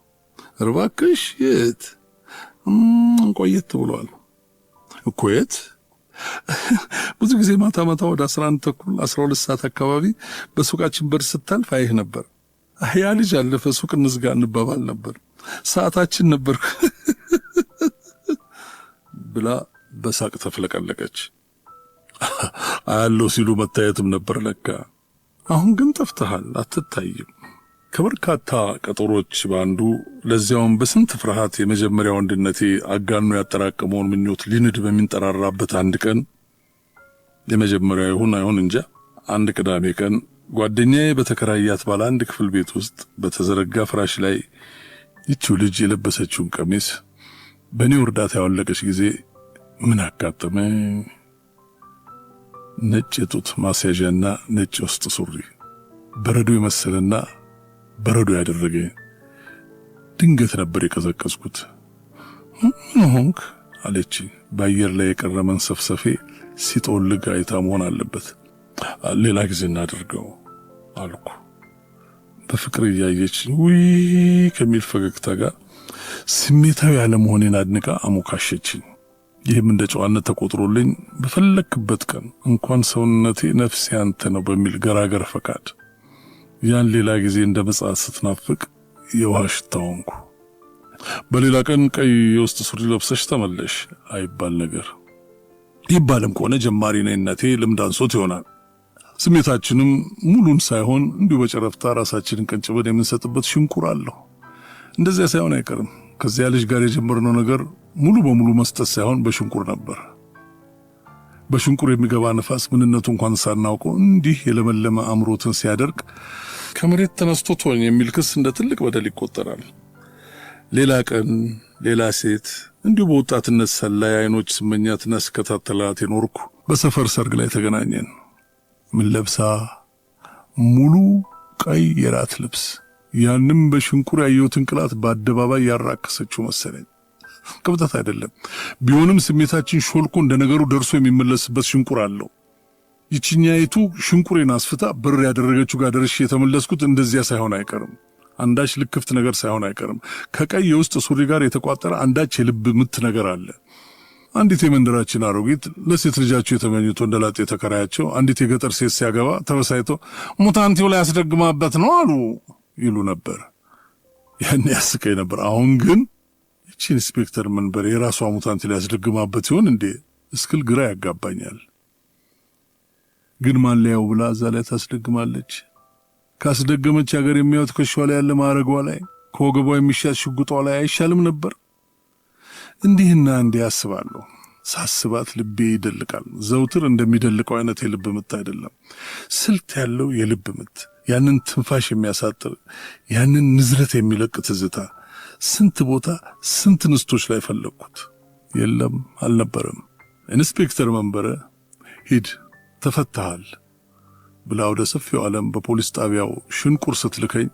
እባክሽ የት? ቆየት ብሏል እኮ። የት? ብዙ ጊዜ ማታ ወደ 11 ተኩል 12 ሰዓት አካባቢ በሱቃችን በር ስታልፍ አይህ ነበር። ያ ልጅ አለፈ፣ ሱቅ እንዝጋ እንባባል ነበር፣ ሰዓታችን ነበር ብላ በሳቅ ተፍለቀለቀች። አያለው ሲሉ መታየትም ነበር ለካ። አሁን ግን ጠፍተሃል፣ አትታይም። ከበርካታ ቀጠሮች በአንዱ ለዚያውም በስንት ፍርሃት የመጀመሪያ ወንድነቴ አጋኖ ያጠራቀመውን ምኞት ሊንድ በሚንጠራራበት አንድ ቀን፣ የመጀመሪያ ይሁን አይሁን እንጃ፣ አንድ ቅዳሜ ቀን ጓደኛዬ በተከራያት ባለ አንድ ክፍል ቤት ውስጥ በተዘረጋ ፍራሽ ላይ ይቺው ልጅ የለበሰችውን ቀሚስ በእኔው እርዳታ ያወለቀች ጊዜ ምን አጋጠመኝ? ነጭ የጡት ማስያዣና ነጭ ውስጥ ሱሪ በረዶ የመሰለና በረዶ ያደረገ። ድንገት ነበር የቀዘቀዝኩት። ምን ሆንክ አለች። በአየር ላይ የቀረ መንሰፍሰፌ ሲጦልግ አይታ መሆን አለበት። ሌላ ጊዜ እናድርገው አልኩ። በፍቅር እያየች ውይ ከሚል ፈገግታ ጋር ስሜታዊ ያለመሆኔን አድንቃ አሞካሸችኝ። ይህም እንደ ጨዋነት ተቆጥሮልኝ በፈለክበት ቀን እንኳን ሰውነቴ ነፍሴ አንተ ነው በሚል ገራገር ፈቃድ ያን ሌላ ጊዜ እንደ መጽሐፍ ስትናፍቅ የውሃ ሽታ ሆንኩ። በሌላ ቀን ቀይ የውስጥ ሱሪ ለብሰሽ ተመለሽ አይባል ነገር። ይባልም ከሆነ ጀማሪ ነኝነቴ ልምድ አንሶት ይሆናል። ስሜታችንም ሙሉን ሳይሆን እንዲሁ በጨረፍታ ራሳችንን ቀንጭበን የምንሰጥበት ሽንቁር አለው። እንደዚያ ሳይሆን አይቀርም። ከዚያ ልጅ ጋር የጀመርነው ነገር ሙሉ በሙሉ መስጠት ሳይሆን በሽንቁር ነበር። በሽንቁር የሚገባ ነፋስ ምንነቱ እንኳን ሳናውቀው እንዲህ የለመለመ አእምሮትን ሲያደርቅ ከመሬት ተነስቶ ተወኝ የሚል ክስ እንደ ትልቅ በደል ይቆጠራል። ሌላ ቀን ሌላ ሴት እንዲሁ በወጣትነት ሰላይ አይኖች ስመኛትና ስከታተላት የኖርኩ በሰፈር ሰርግ ላይ ተገናኘን። ምን ለብሳ? ሙሉ ቀይ የራት ልብስ። ያንም በሽንቁር ያየሁትን ቅላት በአደባባይ ያራከሰችው መሰለኝ። ቅብጠት አይደለም ቢሆንም ስሜታችን ሾልኮ እንደ ነገሩ ደርሶ የሚመለስበት ሽንቁር አለው። ይችኛይቱ ሽንቁሬን አስፍታ ብር ያደረገችው ጋር ደርሼ የተመለስኩት እንደዚያ ሳይሆን አይቀርም። አንዳች ልክፍት ነገር ሳይሆን አይቀርም። ከቀይ የውስጥ ሱሪ ጋር የተቋጠረ አንዳች የልብ ምት ነገር አለ። አንዲት የመንደራችን አሮጊት ለሴት ልጃቸው የተመኙት ወንደላጤ ተከራያቸው አንዲት የገጠር ሴት ሲያገባ ተበሳይቶ ሙታንቲው ላይ ያስደግማበት ነው አሉ ይሉ ነበር። ያን ያስቀኝ ነበር። አሁን ግን እቺ ኢንስፔክተር መንበር የራሷ ሙታንቲ ላይ ያስደግማበት ይሆን እንዴ እስክል ግራ ያጋባኛል። ግን ማለያው ብላ እዛ ላይ ታስደግማለች። ካስደገመች ሀገር የሚያወት ከሻው ላይ ያለ ማረጓ ላይ ከወገቧ የሚሻል ሽጉጧ ላይ አይሻልም ነበር? እንዲህና እንዲህ አስባለሁ። ሳስባት ልቤ ይደልቃል። ዘውትር እንደሚደልቀው አይነት የልብ ምት አይደለም፣ ስልት ያለው የልብ ምት፣ ያንን ትንፋሽ የሚያሳጥር ያንን ንዝረት የሚለቅ ትዝታ። ስንት ቦታ ስንት ንስቶች ላይ ፈለግኩት፣ የለም አልነበረም። ኢንስፔክተር መንበረ ሂድ ተፈታሃል ብላ ወደ ሰፊው ዓለም በፖሊስ ጣቢያው ሽንቁር ስትልከኝ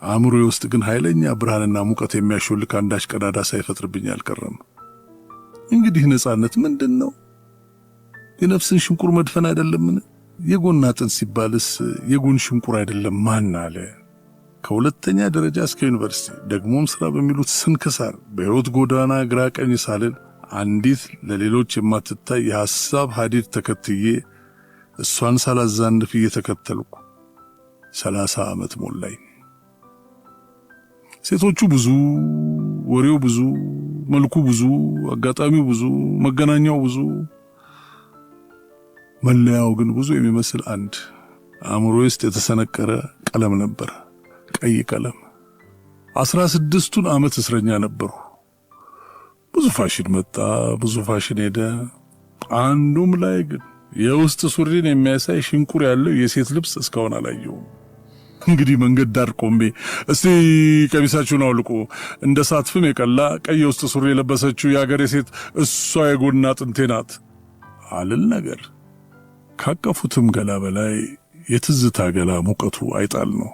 አእምሮዬ ውስጥ ግን ኃይለኛ ብርሃንና ሙቀት የሚያሾልክ አንዳች ቀዳዳ ሳይፈጥርብኝ አልቀረም። እንግዲህ ነጻነት ምንድን ነው? የነፍስን ሽንቁር መድፈን አይደለምን? የጎን አጥንት ሲባልስ የጎን ሽንቁር አይደለም ማን አለ? ከሁለተኛ ደረጃ እስከ ዩኒቨርሲቲ ደግሞም ስራ በሚሉት ስንክሳር በሕይወት ጎዳና ግራ ቀኝ ሳልል አንዲት ለሌሎች የማትታይ የሐሳብ ሐዲድ ተከትዬ እሷን ሳላዛንፍ እየተከተልኩ 30 ዓመት ሞላኝ። ሴቶቹ ብዙ፣ ወሬው ብዙ፣ መልኩ ብዙ፣ አጋጣሚው ብዙ፣ መገናኛው ብዙ፣ መለያው ግን ብዙ የሚመስል አንድ አእምሮ ውስጥ የተሰነቀረ ቀለም ነበር። ቀይ ቀለም። 16ቱን ዓመት እስረኛ ነበርሁ። ብዙ ፋሽን መጣ፣ ብዙ ፋሽን ሄደ። አንዱም ላይ ግን የውስጥ ሱሪን የሚያሳይ ሽንቁር ያለው የሴት ልብስ እስካሁን አላየሁም። እንግዲህ መንገድ ዳር ቆሜ እስቲ ቀሚሳችሁን አውልቁ እንደ ሳትፍም የቀላ ቀይ የውስጥ ሱሪ የለበሰችው የአገሬ ሴት እሷ የጎን አጥንቴ ናት አልል ነገር። ካቀፉትም ገላ በላይ የትዝታ ገላ ሙቀቱ አይጣል ነው።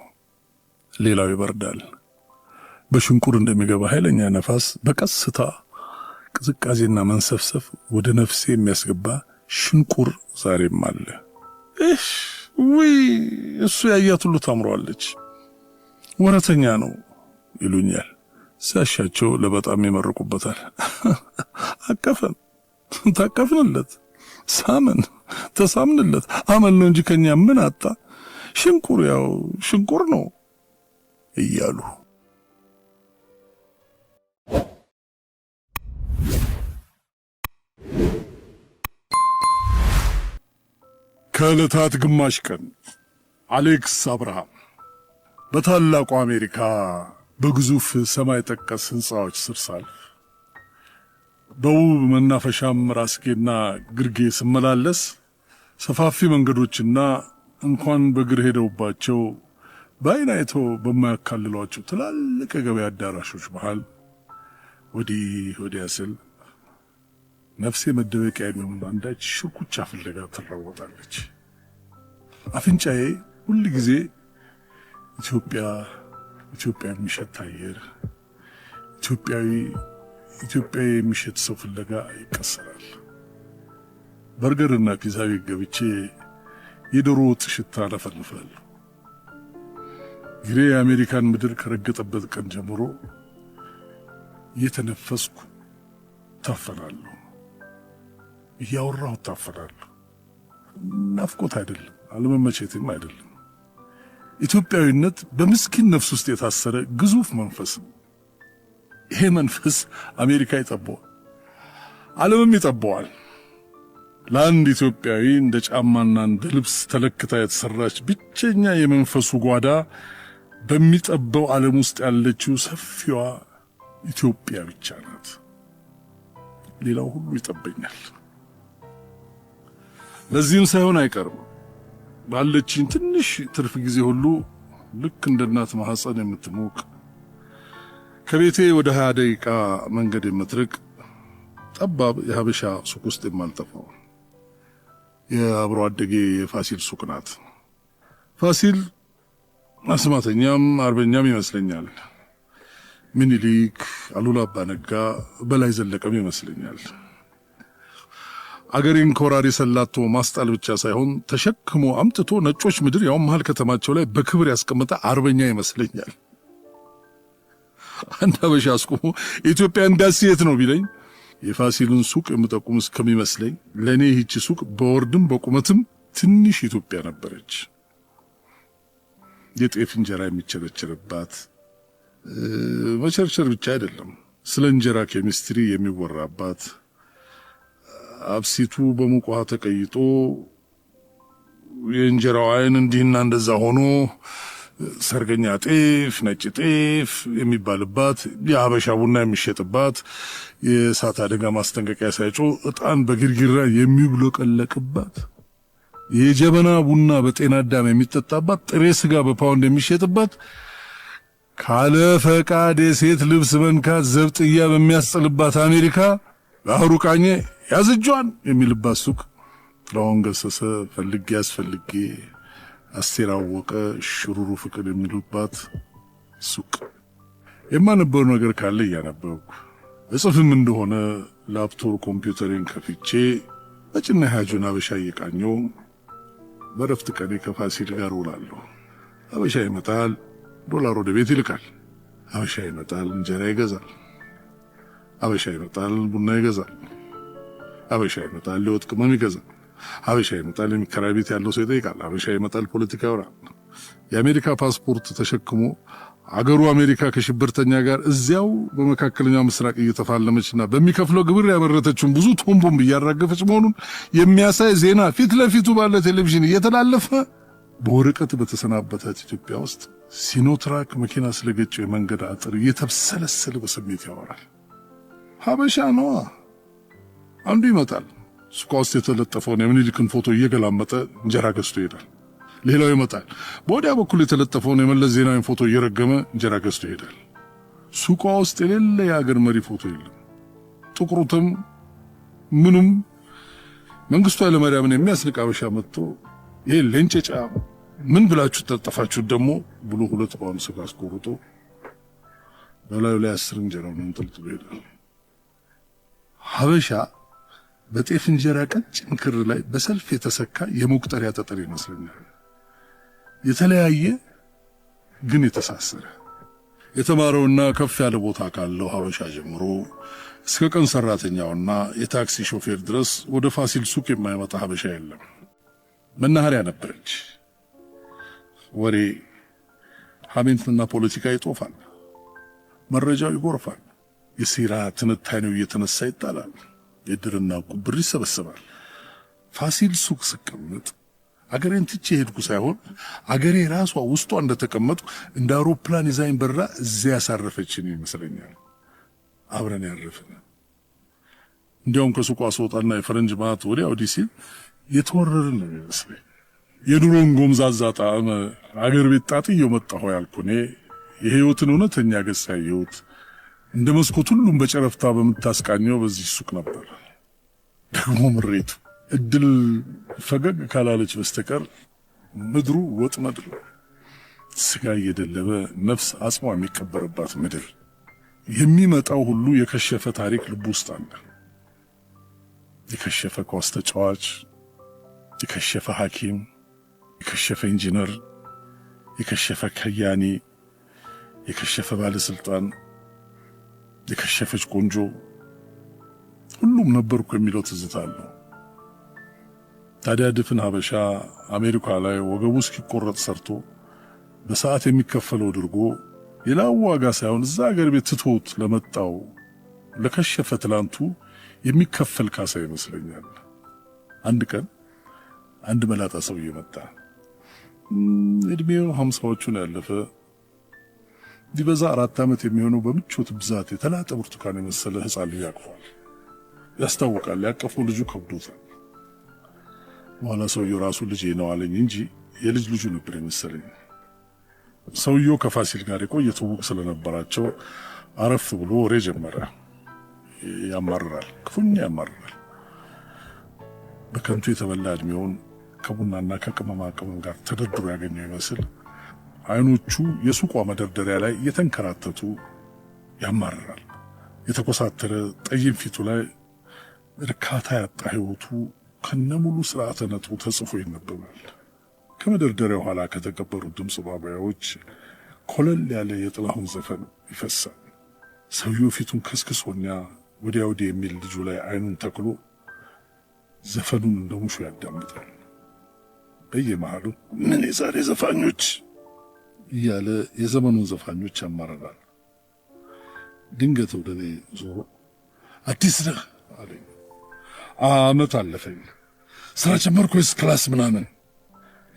ሌላው ይበርዳል። በሽንቁር እንደሚገባ ኃይለኛ ነፋስ በቀስታ ቅዝቃዜና መንሰፍሰፍ ወደ ነፍሴ የሚያስገባ ሽንቁር ዛሬም አለ። ውይ እሱ ያያት ሁሉ ታምሯለች፣ ወረተኛ ነው ይሉኛል። ሲያሻቸው ለበጣም ይመርቁበታል። አቀፈን፣ ታቀፍንለት፣ ሳመን፣ ተሳምንለት። አመል ነው እንጂ ከኛ ምን አጣ? ሽንቁር ያው ሽንቁር ነው እያሉ ከዕለታት ግማሽ ቀን አሌክስ አብርሃም በታላቁ አሜሪካ በግዙፍ ሰማይ ጠቀስ ሕንፃዎች ስር ሳልፍ በውብ መናፈሻም ራስጌና ግርጌ ስመላለስ ሰፋፊ መንገዶችና እንኳን በእግር ሄደውባቸው በዓይን አይተው በማያካልሏቸው ትላልቅ የገበያ አዳራሾች መሃል ወዲህ ወዲያ ስል ነፍሴ መደበቂያ የሚሆን አንዳች ሽኩቻ ፍለጋ ትራወጣለች። አፍንጫዬ ሁል ጊዜ ኢትዮጵያ የሚሸት አየር፣ ኢትዮጵያዊ የሚሸት ሰው ፍለጋ ይቀሰራል። በርገርና ፒዛ ቤት ገብቼ የዶሮ ወጥ ሽታ አለፈልፋለሁ። ግሬ የአሜሪካን ምድር ከረገጠበት ቀን ጀምሮ እየተነፈስኩ ታፈናለሁ፣ እያወራሁ ታፈናለሁ። ናፍቆት አይደለም፣ አለመመቸትም አይደለም። ኢትዮጵያዊነት በምስኪን ነፍስ ውስጥ የታሰረ ግዙፍ መንፈስ ነው። ይሄ መንፈስ አሜሪካ ይጠበዋል፣ ዓለምም ይጠበዋል። ለአንድ ኢትዮጵያዊ እንደ ጫማና እንደ ልብስ ተለክታ የተሰራች ብቸኛ የመንፈሱ ጓዳ በሚጠበው ዓለም ውስጥ ያለችው ሰፊዋ ኢትዮጵያ ብቻ ናት። ሌላው ሁሉ ይጠበኛል። ለዚህም ሳይሆን አይቀርም ባለችኝ ትንሽ ትርፍ ጊዜ ሁሉ ልክ እንደ እናት ማህፀን የምትሞቅ ከቤቴ ወደ 20 ደቂቃ መንገድ የምትርቅ ጠባብ የሀበሻ ሱቅ ውስጥ የማልጠፋው የአብሮ አደጌ የፋሲል ሱቅ ናት። ፋሲል አስማተኛም አርበኛም ይመስለኛል። ምኒልክ፣ አሉላ አባ ነጋ፣ በላይ ዘለቀም ይመስለኛል። አገሬን ከወራሪ ሰላቶ ማስጣል ብቻ ሳይሆን ተሸክሞ አምጥቶ ነጮች ምድር ያው መሃል ከተማቸው ላይ በክብር ያስቀመጠ አርበኛ ይመስለኛል። አንድ ሀበሻ አስቆሞ ኢትዮጵያ እንዳስየት ነው ቢለኝ የፋሲልን ሱቅ የምጠቁም እስከሚመስለኝ ለኔ ይህች ሱቅ በወርድም በቁመትም ትንሽ ኢትዮጵያ ነበረች። የጤፍ እንጀራ የሚቸረቸርባት መቸርቸር ብቻ አይደለም፣ ስለ እንጀራ ኬሚስትሪ የሚወራባት አብሲቱ በሙቅ ውሃ ተቀይጦ የእንጀራው አይን እንዲህና እንደዛ ሆኖ ሰርገኛ ጤፍ፣ ነጭ ጤፍ የሚባልባት፣ የሀበሻ ቡና የሚሸጥባት፣ የእሳት አደጋ ማስጠንቀቂያ ሳይጮህ ዕጣን በግርግራ የሚብለቀለቅባት፣ የጀበና ቡና በጤና አዳም የሚጠጣባት፣ ጥሬ ስጋ በፓውንድ የሚሸጥባት፣ ካለ ፈቃድ የሴት ልብስ መንካት ዘብጥያ በሚያስጥልባት አሜሪካ ባህሩ ቃኘ ያዝጇን የሚልባት ሱቅ፣ ጥላሁን ገሰሰ ፈልጌ አስፈልጌ፣ አስቴር አወቀ ሽሩሩ ፍቅር የሚሉባት ሱቅ፣ የማነበው ነገር ካለ እያነበብኩ እጽፍም እንደሆነ ላፕቶፕ ኮምፒውተሬን ከፍቼ በጭና ሀጁን አበሻ እየቃኘው በረፍት ቀኔ ከፋሲል ጋር ውላለሁ። አበሻ ይመጣል፣ ዶላር ወደ ቤት ይልካል። አበሻ ይመጣል፣ እንጀራ ይገዛል። አበሻ ይመጣል፣ ቡና ይገዛል። አበሻ ይመጣል፣ ለወጥ ቅመም ይገዛል። አበሻ ይመጣል፣ የሚከራይ ቤት ያለው ሰው ይጠይቃል። አበሻ ይመጣል፣ ፖለቲካ ያወራል። የአሜሪካ ፓስፖርት ተሸክሞ አገሩ አሜሪካ ከሽብርተኛ ጋር እዚያው በመካከለኛው ምስራቅ እየተፋለመችና በሚከፍለው ግብር ያመረተችውን ብዙ ቶን ቦምብ እያራገፈች መሆኑን የሚያሳይ ዜና ፊት ለፊቱ ባለ ቴሌቪዥን እየተላለፈ በወረቀት በተሰናበታት ኢትዮጵያ ውስጥ ሲኖትራክ መኪና ስለገጨው የመንገድ አጥር እየተብሰለሰለ በስሜት ያወራል። ሀበሻ ነዋ። አንዱ ይመጣል፣ ሱቋ ውስጥ የተለጠፈውን የምኒልክን ፎቶ እየገላመጠ እንጀራ ገዝቶ ይሄዳል። ሌላው ይመጣል፣ በወዲያ በኩል የተለጠፈውን የመለስ ዜናዊን ፎቶ እየረገመ እንጀራ ገዝቶ ይሄዳል። ሱቋ ውስጥ የሌለ የአገር መሪ ፎቶ የለም። ጥቁሩትም ምኑም መንግስቱ ኃይለማርያምን የሚያስንቅ ሀበሻ መጥቶ ይሄ ለንጨጫ ምን ብላችሁ ተጠፋችሁ ደግሞ ብሎ 2 ፓውንድ ስጋ አስቆርጦ በላዩ ላይ 10 እንጀራውን እንጥልጥሎ ይሄዳል። ሀበሻ በጤፍ እንጀራ ቀጭን ክር ላይ በሰልፍ የተሰካ የመቁጠሪያ ጠጠር ይመስለኛል። የተለያየ ግን የተሳሰረ፣ የተማረውና ከፍ ያለ ቦታ ካለው ሀበሻ ጀምሮ እስከ ቀን ሰራተኛውና የታክሲ ሾፌር ድረስ ወደ ፋሲል ሱቅ የማይመጣ ሀበሻ የለም። መናኸሪያ ነበረች። ወሬ ሐሜትና ፖለቲካ ይጦፋል። መረጃው ይጎርፋል። የሴራ ትንታኔው እየተነሳ ይጣላል። የድርና ቁብር ይሰበሰባል። ፋሲል ሱቅ ስቀመጥ አገሬን ትቼ ሄድኩ ሳይሆን አገሬ ራሷ ውስጧ እንደተቀመጡ እንደ አውሮፕላን ይዛኝ በራ እዚያ ያሳረፈችን ይመስለኛል። አብረን ያረፍን። እንዲያውም ከሱቋ ስወጣና የፈረንጅ ማት ወዲያ ወዲህ ሲል የተወረርን ነው የሚመስለኝ። የድሮን ጎምዛዛ ጣዕም አገር ቤት ጣጥዬው መጣሁ ያልኩ እኔ የህይወትን እውነተኛ ገጽ ያየሁት እንደ መስኮት ሁሉም በጨረፍታ በምታስቃኘው በዚህ ሱቅ ነበር። ደግሞ ምሬቱ እድል ፈገግ ካላለች በስተቀር ምድሩ ወጥመድ ነው። ስጋ እየደለበ ነፍስ አጽሟ የሚቀበርባት ምድር። የሚመጣው ሁሉ የከሸፈ ታሪክ ልብ ውስጥ አለ። የከሸፈ ኳስ ተጫዋች፣ የከሸፈ ሐኪም፣ የከሸፈ ኢንጂነር፣ የከሸፈ ከያኒ፣ የከሸፈ ባለስልጣን፣ የከሸፈች ቆንጆ፣ ሁሉም ነበርኩ የሚለው ትዝታ አለው። ታዲያ ድፍን ሀበሻ አሜሪካ ላይ ወገቡ እስኪቆረጥ ሰርቶ በሰዓት የሚከፈለው ድርጎ የላው ዋጋ ሳይሆን እዛ አገር ቤት ትቶት ለመጣው ለከሸፈ ትላንቱ የሚከፈል ካሳ ይመስለኛል። አንድ ቀን አንድ መላጣ ሰውዬ መጣ። እድሜው 50ዎቹን ያለፈ ቢበዛ 4 ዓመት የሚሆነው በምቾት ብዛት የተላጠ ብርቱካን የመሰለ ሕፃን ልጅ ያቅፏል። ያስታውቃል፣ ያቀፈው ልጁ ከብዶታል። በኋላ ሰውየው ራሱ ልጄ ነው አለኝ እንጂ የልጅ ልጁ ነበር የመሰለኝ። ሰውየው ከፋሲል ጋር የቆየ ትውውቅ ስለነበራቸው አረፍ ብሎ ወሬ ጀመረ። ያማርራል፣ ክፉኛ ያማርራል። በከንቱ የተበላ እድሜውን ከቡናና ከቅመማ ቅመም ጋር ተደርድሮ ያገኘው ይመስል አይኖቹ የሱቋ መደርደሪያ ላይ እየተንከራተቱ ያማርራል። የተኮሳተረ ጠይም ፊቱ ላይ እርካታ ያጣ ሕይወቱ ከነሙሉ ስርዓተ ነጥቡ ተጽፎ ይነበባል። ከመደርደሪያው ኋላ ከተቀበሩ ድምፅ ማባያዎች ኮለል ያለ የጥላሁን ዘፈን ይፈሳል። ሰውየው ፊቱን ከስክሶኛ ወዲያ ወዲህ የሚል ልጁ ላይ አይኑን ተክሎ ዘፈኑን እንደ ሙሾ ያዳምጣል። በየመሃሉ ምን የዛሬ ዘፋኞች እያለ የዘመኑን ዘፋኞች ያማረራል። ድንገት ወደ እኔ ዞሮ አዲስ ነህ አለኝ። ዓመት አለፈኝ። ስራ ጀመርኩ ወይስ ክላስ ምናምን?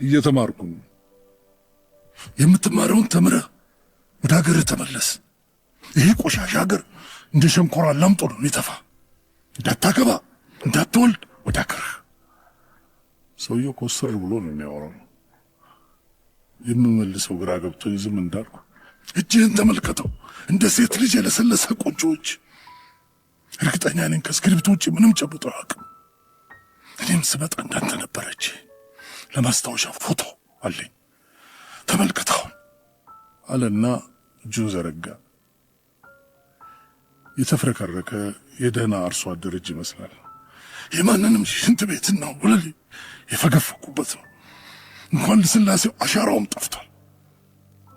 እየተማርኩ ነው። የምትማረውን ተምረህ ወደ ሀገርህ ተመለስ። ይሄ ቆሻሻ ሀገር እንደ ሸንኮራ ላምጦ ነው የሚተፋ። እንዳታገባ እንዳትወልድ ወደ ሀገርህ። ሰውየው ኮስተር ብሎ ነው የሚያወራው። የምመልሰው ግራ ገብቶኝ ዝም እንዳልኩ እጅህን ተመልከተው፣ እንደ ሴት ልጅ የለሰለሰ ቆንጆዎች። እርግጠኛ ነኝ ከስክሪፕት ውጭ ምንም ጨብጦ አያውቅም። እኔም ስመጣ እንዳንተ ነበረች። ለማስታወሻ ፎቶ አለኝ፣ ተመልከተው አለና እጁን ዘረጋ። የተፍረከረከ የደህና አርሶ አደር እጅ ይመስላል። የማንንም ሽንት ቤትና ወለል የፈገፈኩበት ነው። እንኳን ለስላሴው አሻራውም ጠፍቷል።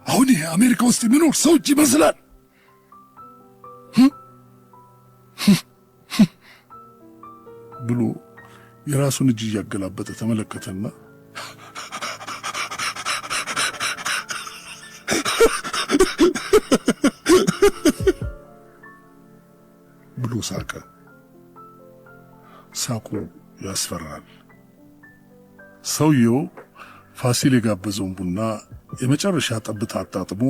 አሁን ይሄ አሜሪካ ውስጥ የሚኖር ሰው እጅ ይመስላል ብሎ የራሱን እጅ እያገላበጠ ተመለከተና ብሎ ሳቀ። ሳቁ ያስፈራል። ሰውየው ፋሲል የጋበዘውን ቡና የመጨረሻ ጠብታ አጣጥሞ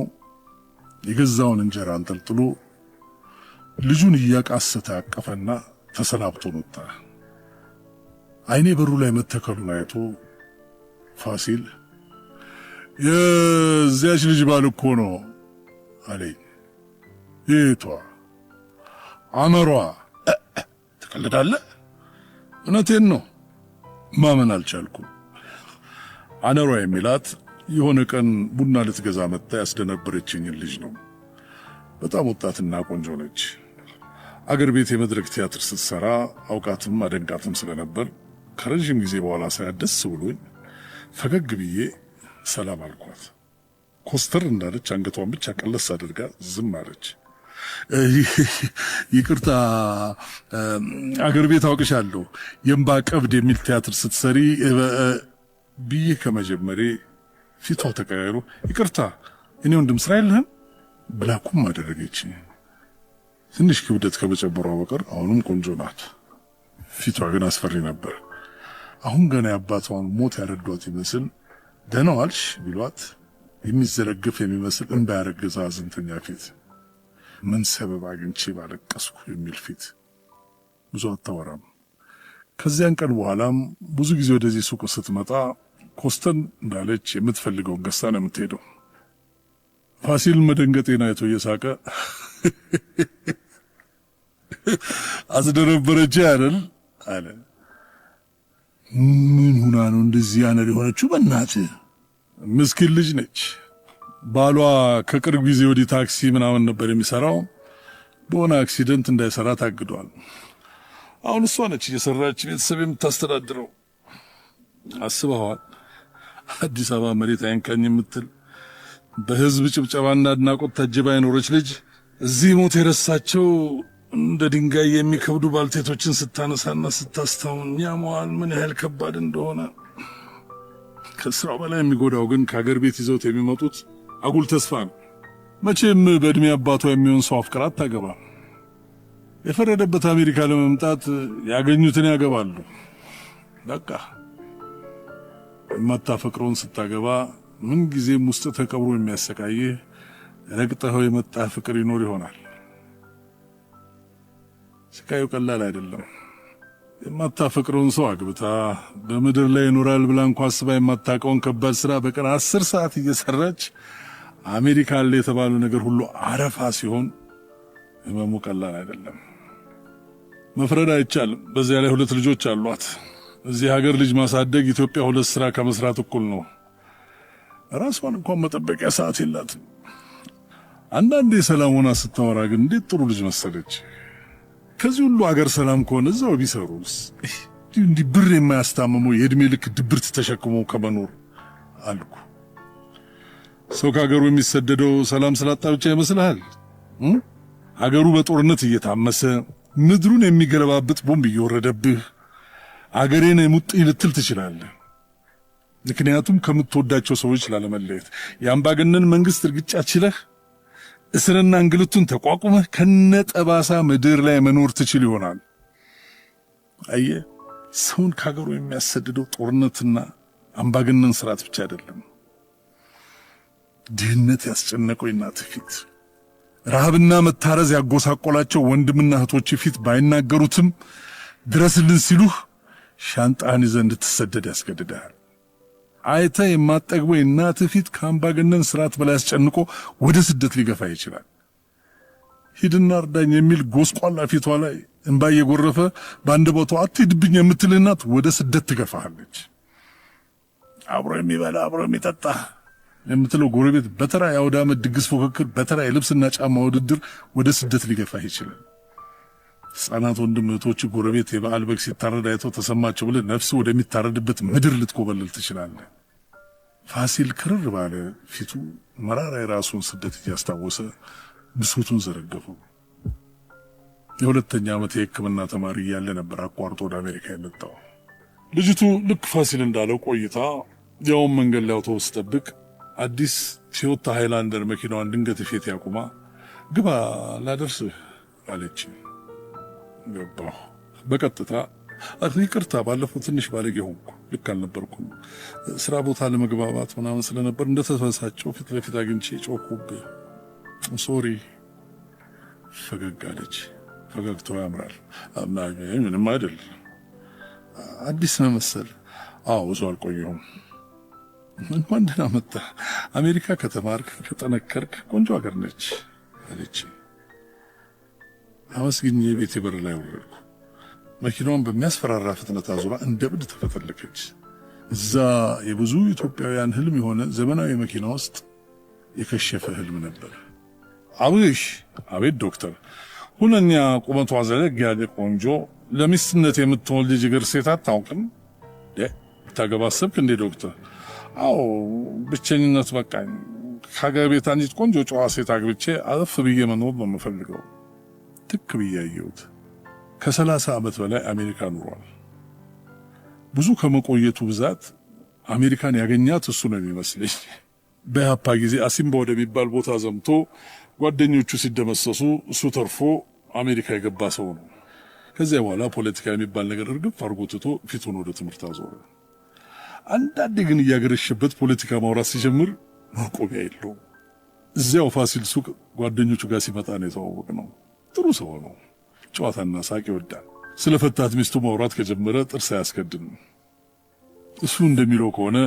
የገዛውን እንጀራ አንጠልጥሎ ልጁን እያቃሰተ አቀፈና ተሰናብቶ ወጣ። አይኔ በሩ ላይ መተከሉን አይቶ ፋሲል የዚያች ልጅ ባል እኮ ነው አለኝ። የቷ? አመሯ። ትቀልዳለህ? እውነቴን ነው። ማመን አልቻልኩም። አነሯ የሚላት የሆነ ቀን ቡና ልትገዛ መጣ ያስደነበረችኝን ልጅ ነው። በጣም ወጣትና ቆንጆ ነች። አገር ቤት የመድረክ ቲያትር ስትሰራ አውቃትም አደንቃትም ስለነበር ከረጅም ጊዜ በኋላ ሳያት ደስ ብሎኝ ፈገግ ብዬ ሰላም አልኳት። ኮስተር እንዳለች አንገቷን ብቻ ቀለስ አድርጋ ዝም አለች። ይቅርታ አገር ቤት አውቅሻለሁ የእምባ ቀብድ የሚል ቲያትር ስትሰሪ ብዬ ከመጀመሬ ፊቷ ተቀያይሮ ይቅርታ እኔ ወንድም ስራ የለህም ብላኩም አደረገች። ትንሽ ክብደት ከመጨመሯ በቀር አሁንም ቆንጆ ናት። ፊቷ ግን አስፈሪ ነበር። አሁን ገና የአባቷን ሞት ያረዷት ይመስል ደህና ዋልሽ ቢሏት የሚዘረግፍ የሚመስል እንባ ያረገዘ አዘንተኛ ፊት፣ ምን ሰበብ አግኝቼ ባለቀስኩ የሚል ፊት። ብዙ አታወራም። ከዚያን ቀን በኋላም ብዙ ጊዜ ወደዚህ ሱቅ ስትመጣ ኮስተን እንዳለች የምትፈልገውን ገዝታ ነው የምትሄደው። ፋሲል መደንገጤን አይቶ እየሳቀ አስደነበረች አይደል አለ። ምን ሆና ነው እንደዚህ ያነር የሆነችው? በእናትህ ምስኪን ልጅ ነች። ባሏ ከቅርብ ጊዜ ወዲህ ታክሲ ምናምን ነበር የሚሰራው። በሆነ አክሲደንት እንዳይሰራ ታግዷል። አሁን እሷ ነች እየሰራች ቤተሰብ የምታስተዳድረው። አስበዋል? አዲስ አበባ መሬት አይንካኝ የምትል በህዝብ ጭብጨባና አድናቆት ታጅባ የኖረች ልጅ እዚህ ሞት የረሳቸው እንደ ድንጋይ የሚከብዱ ባልቴቶችን ስታነሳና ስታስታውን ያሟል ምን ያህል ከባድ እንደሆነ። ከስራው በላይ የሚጎዳው ግን ከሀገር ቤት ይዘውት የሚመጡት አጉል ተስፋ ነው። መቼም በእድሜ አባቷ የሚሆን ሰው አፍቅራ አታገባም። የፈረደበት አሜሪካ ለመምጣት ያገኙትን ያገባሉ። በቃ የማታፈቅረውን ስታገባ ምን ጊዜም ውስጥ ተቀብሮ የሚያሰቃይህ ረግጠኸው የመጣ ፍቅር ይኖር ይሆናል። ስቃዩ ቀላል አይደለም። የማታፈቅረውን ሰው አግብታ በምድር ላይ ይኖራል ብላ እንኳን አስባ የማታውቀውን ከባድ ስራ በቀን 10 ሰዓት እየሰራች አሜሪካ አለ የተባለው ነገር ሁሉ አረፋ ሲሆን ህመሙ ቀላል አይደለም። መፍረድ አይቻልም። በዚያ ላይ 2 ልጆች አሏት። እዚህ ሀገር ልጅ ማሳደግ ኢትዮጵያ 2 ስራ ከመስራት እኩል ነው። ራሷን እንኳን መጠበቂያ ሰዓት የላትም። አንዳንዴ ሰላም ሆና ስታወራ ግን እንዴት ጥሩ ልጅ መሰለች። ከዚህ ሁሉ ሀገር ሰላም ከሆነ እዛው ቢሰሩስ? እንዲህ ብር የማያስታምመው የእድሜ ልክ ድብርት ተሸክሞ ከመኖር አልኩ። ሰው ከሀገሩ የሚሰደደው ሰላም ስላጣ ብቻ ይመስልሃል? ሀገሩ በጦርነት እየታመሰ ምድሩን የሚገለባብጥ ቦምብ እየወረደብህ አገሬን ሙጥኝ ልትል ትችላለህ። ምክንያቱም ከምትወዳቸው ሰዎች ላለመለየት የአምባገነን መንግስት እርግጫ ችለህ እስርና እንግልቱን ተቋቁመህ ከነጠባሳ ምድር ላይ መኖር ትችል ይሆናል። አየህ፣ ሰውን ከሀገሩ የሚያሰድደው ጦርነትና አምባገነን ስርዓት ብቻ አይደለም። ድህነት ያስጨነቀው እናትህ ፊት፣ ረሃብና መታረዝ ያጎሳቆላቸው ወንድምና እህቶች ፊት ባይናገሩትም ድረስልን ሲሉህ ሻንጣህን ይዘህ እንድትሰደድ ያስገድድሃል። አይተህ የማጠግበው እናትህ ፊት ከአምባገነን ስርዓት በላይ ያስጨንቆ ወደ ስደት ሊገፋ ይችላል። ሂድና እርዳኝ የሚል ጎስቋላ ፊቷ ላይ እንባ እየጎረፈ በአንደበቷ አትሂድብኝ የምትልህ እናት ወደ ስደት ትገፋሃለች። አብሮ የሚበላ አብሮ የሚጠጣ የምትለው ጎረቤት በተራ የአውደ ዓመት ድግስ ፉክክር፣ በተራ የልብስና ጫማ ውድድር ወደ ስደት ሊገፋህ ይችላል። ሕፃናት ወንድም እህቶች ጎረቤት የበዓል በግ ሲታረድ አይተው ተሰማቸው ብለህ ነፍስ ወደሚታረድበት ምድር ልትኮበልል ትችላለህ። ፋሲል ክርር ባለ ፊቱ መራራ የራሱን ስደት እያስታወሰ ብሶቱን ዘረገፈው። የ2ኛ ዓመት የሕክምና ተማሪ እያለ ነበር አቋርጦ ወደ አሜሪካ የመጣው። ልጅቱ ልክ ፋሲል እንዳለው ቆይታ ያውን መንገድ ላይ አውቶቡስ ጠብቅ አዲስ ቶዮታ ሃይላንደር መኪናዋን ድንገት ፊት ያቁማ ግባ ላደርስህ አለች። ገባሁ። በቀጥታ ይቅርታ ባለፈው ትንሽ ባለጌ ሆንኩ፣ ልክ አልነበርኩም። ስራ ቦታ ለመግባባት ምናምን ስለነበር እንደተፈሳጨው ፊት ለፊት አግኝቼ ጮኩብህ። ሶሪ። ፈገግ አለች። ፈገግታው ያምራል። ምንም አይደል። አዲስ ነው መሰል። አዎ ብዙ አልቆየሁም። እንኳን ደህና መጣህ። አሜሪካ ከተማርክ ከጠነከርክ ቆንጆ ሀገር ነች አለች። አመስግኜ ቤቴ በር ላይ ወረድኩ። መኪናዋን በሚያስፈራራ ፍጥነት አዙራ እንደ ብድ ተፈተለከች። እዛ የብዙ ኢትዮጵያውያን ህልም የሆነ ዘመናዊ መኪና ውስጥ የከሸፈ ህልም ነበር። አብሽ አቤት ዶክተር፣ ሁነኛ ቁመቷ ዘለግ ያለ ቆንጆ ለሚስትነት የምትሆን ልጅ እግር ሴት አታውቅም? ታገባ አሰብክ እንዴ ዶክተር? አዎ ብቸኝነት በቃኝ። ከሀገር ቤት አንዲት ቆንጆ ጨዋ ሴት አግብቼ አረፍ ብዬ መኖር ነው የምፈልገው። ትክ ብዬ አየሁት። ከ30 ዓመት በላይ አሜሪካ ኑሯል። ብዙ ከመቆየቱ ብዛት አሜሪካን ያገኛት እሱ ነው የሚመስለኝ። በያፓ ጊዜ አሲምባ ወደሚባል ቦታ ዘምቶ ጓደኞቹ ሲደመሰሱ እሱ ተርፎ አሜሪካ የገባ ሰው ነው። ከዚያ በኋላ ፖለቲካ የሚባል ነገር እርግፍ አድርጎ ትቶ ፊቱን ወደ ትምህርት አዞረ። አንዳንዴ ግን እያገረሸበት ፖለቲካ ማውራት ሲጀምር ማቆሚያ የለውም። እዚያው ፋሲል ሱቅ ጓደኞቹ ጋር ሲመጣ ነው የተዋወቅነው። ጥሩ ሰው ነው። ጨዋታና ሳቅ ይወዳል። ስለ ፈታት ሚስቱ ማውራት ከጀመረ ጥርስ አያስከድም። እሱ እንደሚለው ከሆነ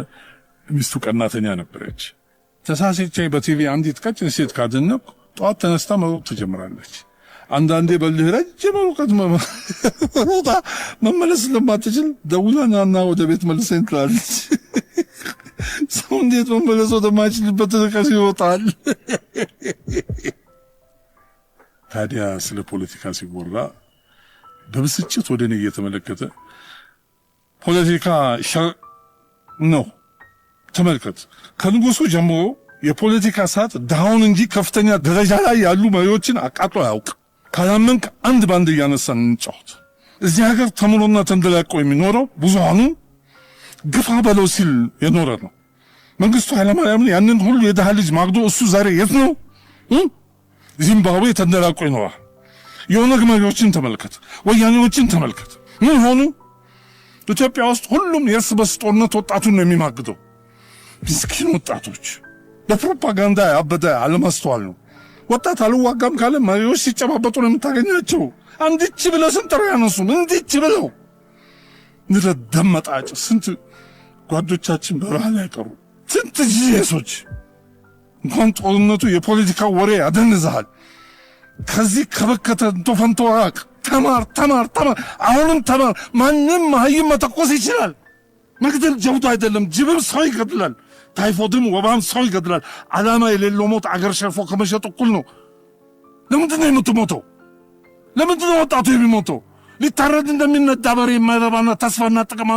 ሚስቱ ቀናተኛ ነበረች። ተሳስቼ በቲቪ አንዲት ቀጭን ሴት ካደነኩ ጠዋት ተነስታ መሮጥ ትጀምራለች። አንዳንዴ በልህ ረጅም ርቀት ሮጣ መመለስ ስለማትችል ደውላና ወደ ቤት መልሰኝ ትላለች። ሰው እንዴት መመለስ ወደማይችልበት ርቀት ይወጣል? ታዲያ ስለ ፖለቲካ ሲወራ በብስጭት ወደ እኔ እየተመለከተ ፖለቲካ ሸር ነው። ተመልከት፣ ከንጉሱ ጀምሮ የፖለቲካ ሰዓት ድሃውን እንጂ ከፍተኛ ደረጃ ላይ ያሉ መሪዎችን አቃጥሎ አያውቅ። ካላመንክ አንድ ባንድ እያነሳን እንጫወት። እዚህ ሀገር ተምሮና ተንደላቆ የሚኖረው ብዙሃኑ ግፋ በለው ሲል የኖረ ነው። መንግስቱ ኃይለማርያምን ያንን ሁሉ የድሃ ልጅ ማግዶ እሱ ዛሬ የት ነው? ዚምባብዌ ተንደላቆይ ነው። የኦነግ መሪዎችን ተመልከት፣ ወያኔዎችን ተመልከት። ምን ሆኑ? ኢትዮጵያ ውስጥ ሁሉም የእርስ በርስ ጦርነት ወጣቱን ነው የሚማግደው። ምስኪን ወጣቶች በፕሮፓጋንዳ ያበደ አለማስተዋል ነው። ወጣት አልዋጋም ካለ መሪዎች ሲጨባበጡ ነው የምታገኛቸው። አንዲች ብለው ስንጠራ ያነሱም እንዲች ብለው ንረደመጣጭ ስንት ጓዶቻችን በረሃ ላይ ቀሩ። ስንት ጂሶች እንኳን ጦርነቱ የፖለቲካ ወሬ ያደንዝሃል። ከዚህ ከበከተ ቶፈንቶ ራቅ። ተማር ተማር ተማር፣ አሁንም ተማር። ማንም መሀይም መተኮስ ይችላል። መግደል ጀብዱ አይደለም። ጅብም ሰው ይገድላል። ታይፎድም ወባም ሰው ይገድላል። ዓላማ የሌለው ሞት አገር ሸርፎ ከመሸጥ እኩል ነው። ለምንድን ነው የምትሞተው? ለምንድን ነው ወጣቱ የሚሞተው? ሊታረድ እንደሚነዳ በሬ የማይረባና ተስፋና ጥቅም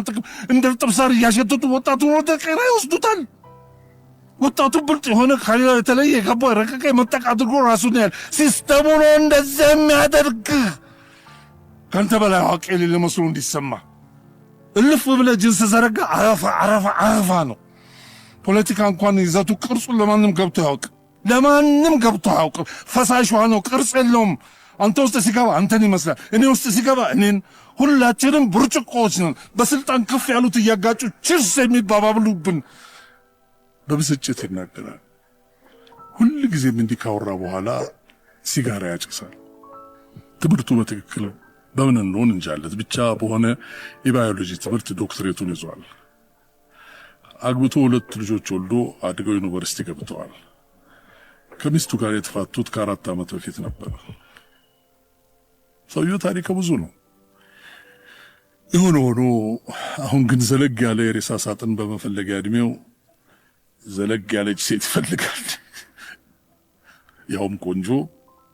እንደ እርጥብ ሳር እያሸተቱ ወጣቱን ወደ ቄራ ይወስዱታል። ወጣቱ ብልጥ የሆነ ከሌላው የተለየ የገባው የረቀቀ የመጠቅ አድርጎ ራሱን ያህል ሲስተሙ ነው እንደዛ የሚያደርግ። ከአንተ በላይ አዋቂ የሌለ መስሎ እንዲሰማ እልፍ ብለህ ጅንስ ዘረጋ። አረፋ ነው። ፖለቲካ እንኳን ይዘቱ ቅርጹን ለማንም ገብቶ ያውቅ፣ ለማንም ገብቶ አያውቅም። ፈሳሽ ውሃ ነው፣ ቅርጽ የለውም። አንተ ውስጥ ሲገባ አንተን ይመስላል፣ እኔ ውስጥ ሲገባ እኔን። ሁላችንም ብርጭቆዎች ነን። በስልጣን ከፍ ያሉት እያጋጩ ችርስ የሚባባሉብን። በብስጭት ይናገራል። ሁል ጊዜም እንዲህ ካወራ በኋላ ሲጋራ ያጨሳል። ትምህርቱ በትክክል በምን እንደሆነ እንጃለት፣ ብቻ በሆነ የባዮሎጂ ትምህርት ዶክትሬቱን ይዟል። አግብቶ 2 ልጆች ወልዶ አድገው ዩኒቨርሲቲ ገብተዋል። ከሚስቱ ጋር የተፋቱት ከ4 ዓመት በፊት ነበር። ሰውየው ታሪክ ብዙ ነው። የሆነ ሆኖ አሁን ግን ዘለግ ያለ የሬሳ ሳጥን በመፈለጊያ እድሜው ዘለግ ያለች ሴት ይፈልጋል። ያውም ቆንጆ፣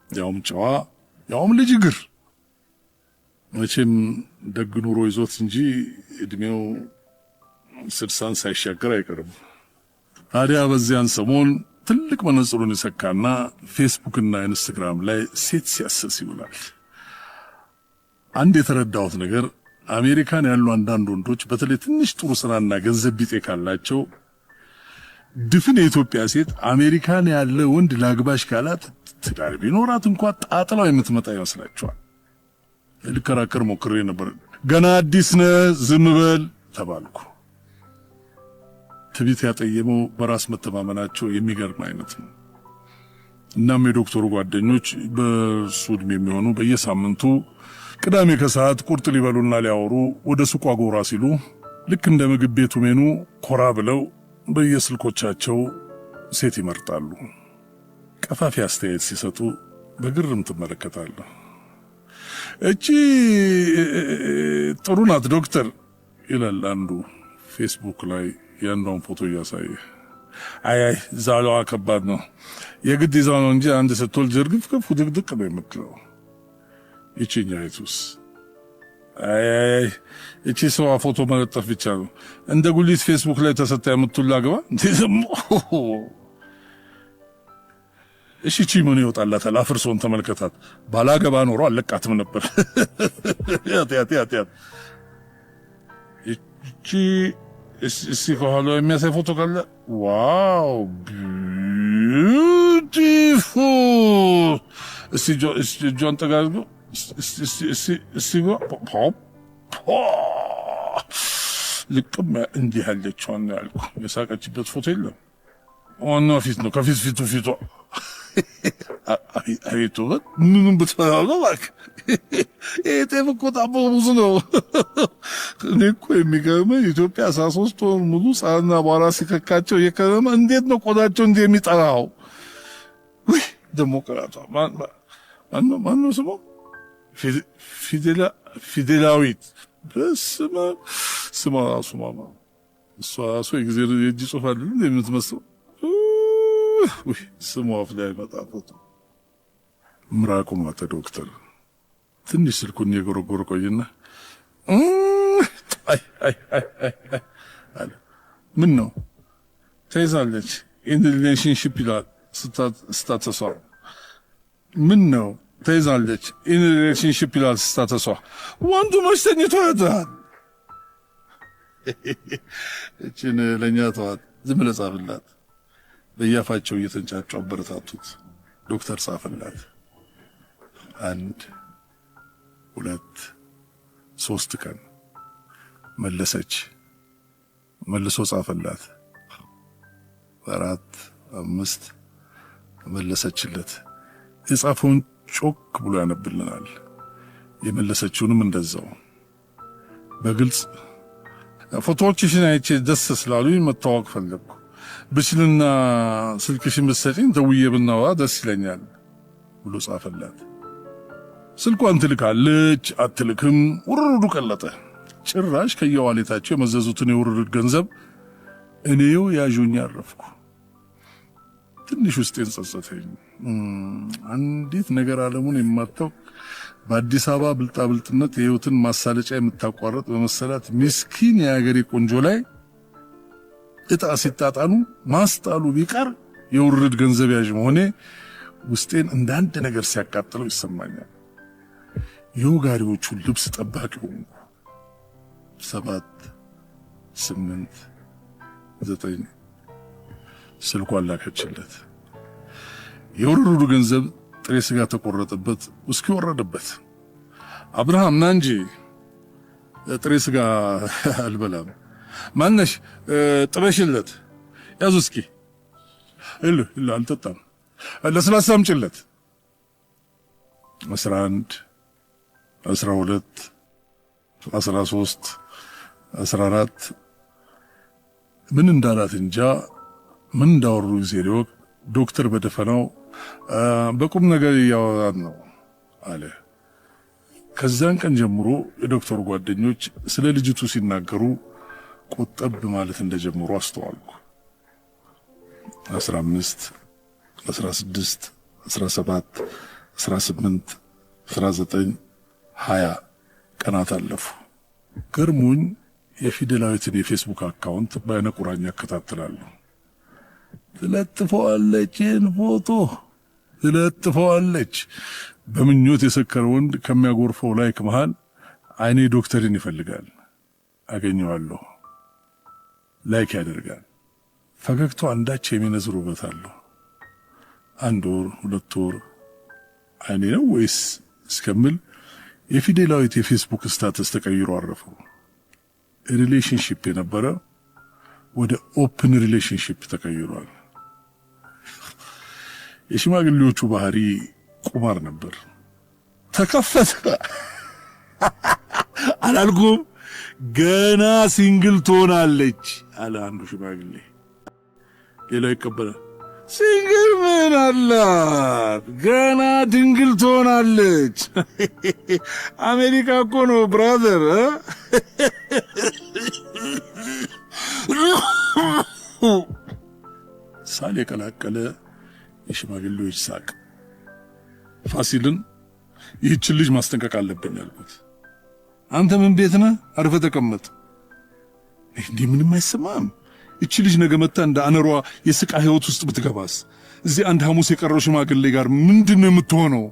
ያውም ጨዋ፣ ያውም ልጅ እግር። መቼም ደግ ኑሮ ይዞት እንጂ እድሜው 60 ሳይሻገር አይቀርም። ታዲያ በዚያን ሰሞን ትልቅ መነጽሩን ይሰካና ፌስቡክና ኢንስታግራም ላይ ሴት ሲያሰስ ይውላል። አንድ የተረዳሁት ነገር አሜሪካን ያሉ አንዳንድ ወንዶች በተለይ ትንሽ ጥሩ ስራና ገንዘብ ቢጤ ካላቸው ድፍን የኢትዮጵያ ሴት አሜሪካን ያለ ወንድ ላግባሽ ካላት ትዳር ቢኖራት እንኳን ጣጥላው የምትመጣ ይመስላችኋል። ልከራከር ሞክሬ ነበር። ገና አዲስ ነህ ዝም በል ተባልኩ። ትቢት ያጠየመው በራስ መተማመናቸው የሚገርም አይነት ነው። እናም የዶክተሩ ጓደኞች በሱ ዕድሜ የሚሆኑ በየሳምንቱ ቅዳሜ ከሰዓት ቁርጥ ሊበሉና ሊያወሩ ወደ ሱቋ ጎራ ሲሉ ልክ እንደ ምግብ ቤቱ ሜኑ ኮራ ብለው በየስልኮቻቸው ሴት ይመርጣሉ። ቀፋፊ አስተያየት ሲሰጡ በግርም ትመለከታለህ። እቺ ጥሩ ናት ዶክተር ይላል አንዱ ፌስቡክ ላይ ያንዳውን ፎቶ እያሳየ። አይ ዛሏ ከባድ ነው፣ የግድ ይዛው ነው እንጂ አንድ ስትወልድ ዝርግፍግፍ ድቅድቅ ነው የምትለው። ይቺኛይቱስ አይ እቺ ሰው ፎቶ መለጠፍ ብቻ ነው፣ እንደ ጉሊት ፌስቡክ ላይ ተሰጣ የምትውል አግባ እንደዘሞ። እሺ እቺ ምን ይወጣላታል? አፍርሶን ተመልከታት። ባላገባ ኖሮ አለቃትም ነበር። ያት እቺ እሺ ከኋላ የሚያሳይ ፎቶ ካለ ዋው ቢዩቲፉል። እሺ ጆን ተጋዝጎ እሺ ልቅም እንዲህ ያለችውን ያልኩ የሳቀችበት ፎቶ የለም። ዋናው ፊት ነው፣ ከፊቱ አቤቱ ምንም ብትፈራው ባክ እቴም እኮ ታቦ ብዙ ነው። እኔ እኮ የሚገርመኝ ኢትዮጵያ 13 ወር ሙሉ ሳና በኋላ ሲከካቸው የከረመ እንዴት ነው ቆዳቸው እንዴ የሚጠራው? ወይ ዴሞክራቷ ማነው ስሟ? ፊዴላዊት በስመ ስሟ ራሱ ማማ እሷ ራሱ የእግዚአብሔር የእጅ ጽሑፍ አይደል የምትመስለው? ወይ ስሟ አፍ ላይ መጣፈቱ ምራቁ ማተ ዶክተር ትንሽ ስልኩን የጎረጎረ ቆይና አይ አለ። ምን ነው ተይዛለች? ኢን ሪሌሽንሺፕ ይላል ስታተሷ። ምን ነው ተይዛለች? ኢን ሪሌሽንሺፕ ይላል ስታተሷ። ወንዱ መች ተኝቶ ያድራል? እችን ለእኛ ተዋት፣ ዝም ብለህ ጻፍላት። በያፋቸው እየተንጫጩ አበረታቱት። ዶክተር ጻፈላት። 1 2 3 ቀን መለሰች። መልሶ ጻፈላት። 4 5 መለሰችለት። የጻፈውን ጮክ ብሎ ያነብልናል። የመለሰችውንም እንደዛው በግልጽ ፎቶዎችሽን አይቼ ደስ ስላሉኝ መታወቅ ፈለግኩ። ብችልና ስልክሽን ብትሰጪኝ ደውዬ ብናወራ ደስ ይለኛል ብሎ ጻፈላት። ስልኳን ትልካለች አትልክም፣ ውርርዱ ቀለጠ። ጭራሽ ከየዋሌታቸው የመዘዙትን የውርርድ ገንዘብ እኔው ያዡኝ አረፍኩ። ትንሽ ውስጤን ጸጸተኝ። አንዲት ነገር ዓለሙን የማታውቅ በአዲስ አበባ ብልጣብልጥነት የህይወትን ማሳለጫ የምታቋረጥ በመሰላት ምስኪን የአገሬ ቆንጆ ላይ እጣ ሲጣጣኑ ማስጣሉ ቢቀር የውርድ ገንዘብ ያዥ መሆኔ ውስጤን እንደ አንድ ነገር ሲያቃጥለው ይሰማኛል። የወጋሪዎቹ ልብስ ጠባቂ ሆንኩ። 7 8 9 ስልኳን ላከችለት። የውርዱ ገንዘብ ጥሬ ስጋ ተቆረጠበት፣ ውስኪ ወረደበት። አብርሃም ና እንጂ ጥሬ ስጋ አልበላም። ማነሽ ጥበሽለት፣ ያዙ እስኪ እሉ አልጠጣም። ለስላሳ አምጪለት። 11 12 13 14 ምን እንዳላት እንጃ፣ ምን እንዳወሩ ዜሮ ዶክተር በደፈናው በቁም ነገር ያወራን ነው አለ። ከዛን ቀን ጀምሮ የዶክተሩ ጓደኞች ስለ ልጅቱ ሲናገሩ ቆጠብ ማለት እንደጀመሩ አስተዋልኩ። 15 16 17 18 19 20 ቀናት አለፉ። ገርሞኝ የፊደላዊትን የፌስቡክ አካውንት በአይነ ቁራኛ እከታተላለሁ። ትለጥፈዋለች፣ ፎቶ ትለጥፈዋለች። በምኞት የሰከረ ወንድ ከሚያጎርፈው ላይክ መሃል አይኔ ዶክተርን ይፈልጋል። አገኘዋለሁ። ላይክ ያደርጋል። ፈገግታው አንዳች የሚነዝር ውበት አለው። 1 ወር 2 ወር አይኔ ነው ወይስ እስከምል የፊደላዊት የፌስቡክ ስታተስ ተቀይሮ አረፈው። ሪሌሽንሺፕ የነበረ ወደ ኦፕን ሪሌሽንሺፕ ተቀይሯል። የሽማግሌዎቹ ባህሪ ቁማር ነበር። ተከፈተ አላልኩም፣ ገና ሲንግል ትሆናለች አለ አንዱ ሽማግሌ። ሌላው ይቀበላል። ሲንግል ምን አላት? ገና ድንግል ትሆናለች። አሜሪካ እኮ ነው ብራዘር። ሳል የቀላቀለ የሽማግሌዎች ሳቅ። ፋሲልን ይህችን ልጅ ማስጠንቀቅ አለብኝ አልኩት። አንተ ምን ቤት ነህ? አርፈህ ተቀመጥ። እንዲህ ምንም አይሰማም። እቺ ልጅ ነገ መጣ እንደ አነሯ የስቃ ህይወት ውስጥ ብትገባስ? እዚህ አንድ ሐሙስ የቀረው ሽማግሌ ጋር ምንድነው የምትሆነው?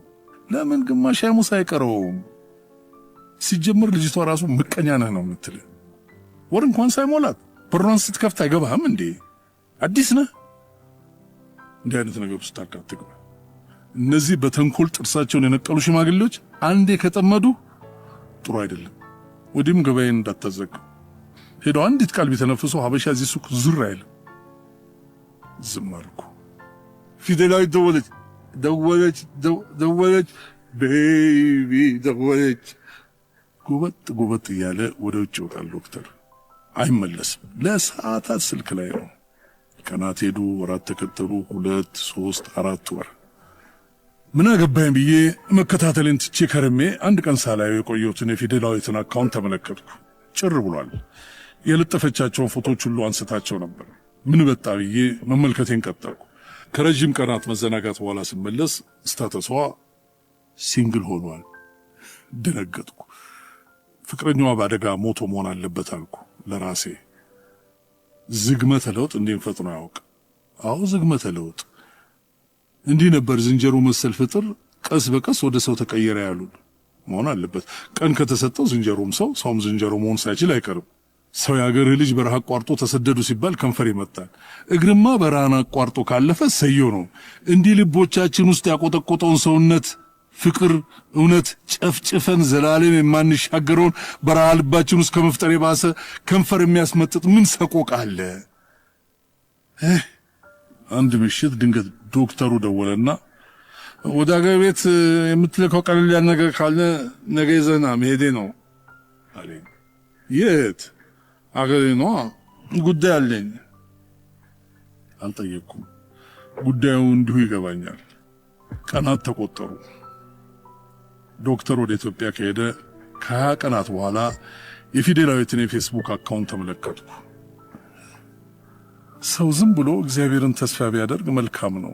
ለምን ግማሽ ሐሙስ አይቀረውም? ሲጀምር ልጅቷ ራሱ ምቀኛ ነህ ነው የምትል። ወር እንኳን ሳይሞላት በሯን ስትከፍት አይገባህም እንዴ? አዲስ ነህ? እንዲህ አይነት ነገር ውስጥ አትግባ። እነዚህ በተንኮል ጥርሳቸውን የነቀሉ ሽማግሌዎች አንዴ ከጠመዱ ጥሩ አይደለም። ወዲህም ገበያን እንዳታዘጋ። ሄዶ አንዲት ቃል ቢተነፍሱ ሀበሻ እዚህ ሱቅ ዙር አይልም። ዝም አልኩ። ፊደላዊት ደወለች፣ ቤቢ ደወለች። ጉበጥ እያለ ወደ ውጭ ይወጣል ዶክተር። አይመለስም። ለሰዓታት ስልክ ላይ ነው። ቀናት ሄዱ፣ ወራት ተከተሉ። 2 3 4 ወር። ምን አገባኝ ብዬ መከታተልን ትቼ ከርሜ አንድ ቀን ሳላየው የቆየሁትን የፊደላዊትን አካውንት ተመለከትኩ። ጭር ብሏል። የለጠፈቻቸውን ፎቶች ሁሉ አንስታቸው ነበር። ምን በጣ ብዬ መመልከቴን ቀጠልኩ። ከረጅም ቀናት መዘናጋት በኋላ ስመለስ ስታተሷ ሲንግል ሆኗል። ደነገጥኩ። ፍቅረኛዋ በአደጋ ሞቶ መሆን አለበት አልኩ ለራሴ። ዝግመተ ለውጥ እንዴት ፈጥኖ ያውቅ? አዎ ዝግመተ ለውጥ እንዲህ ነበር። ዝንጀሮ መሰል ፍጥር ቀስ በቀስ ወደ ሰው ተቀየረ ያሉን መሆን አለበት። ቀን ከተሰጠው ዝንጀሮም ሰው፣ ሰውም ዝንጀሮ መሆን ሳይችል አይቀርም። ሰው ያገር ልጅ በረሃ አቋርጦ ተሰደዱ ሲባል ከንፈር ይመጣል። እግርማ በረሃን አቋርጦ ካለፈ ሰየው ነው። እንዲህ ልቦቻችን ውስጥ ያቆጠቆጠውን ሰውነት ፍቅር እውነት ጨፍጭፈን ዘላለም የማንሻገረውን በረሃ ልባችን ውስጥ ከመፍጠር የባሰ ከንፈር የሚያስመጥጥ ምን ሰቆቃ አለ? አንድ ምሽት ድንገት ዶክተሩ ደወለና ወደ አገር ቤት የምትልከው ቀለል ያለ ነገር ካለ ነገ ይዘና መሄዴ ነው አለኝ። የት? አገሬ ነው። ጉዳይ አለኝ። አልጠየቅኩም። ጉዳዩ እንዲሁ ይገባኛል። ቀናት ተቆጠሩ። ዶክተር ወደ ኢትዮጵያ ከሄደ ከ20 ቀናት በኋላ የፊደላዊትን የፌስቡክ አካውንት ተመለከትኩ። ሰው ዝም ብሎ እግዚአብሔርን ተስፋ ቢያደርግ መልካም ነው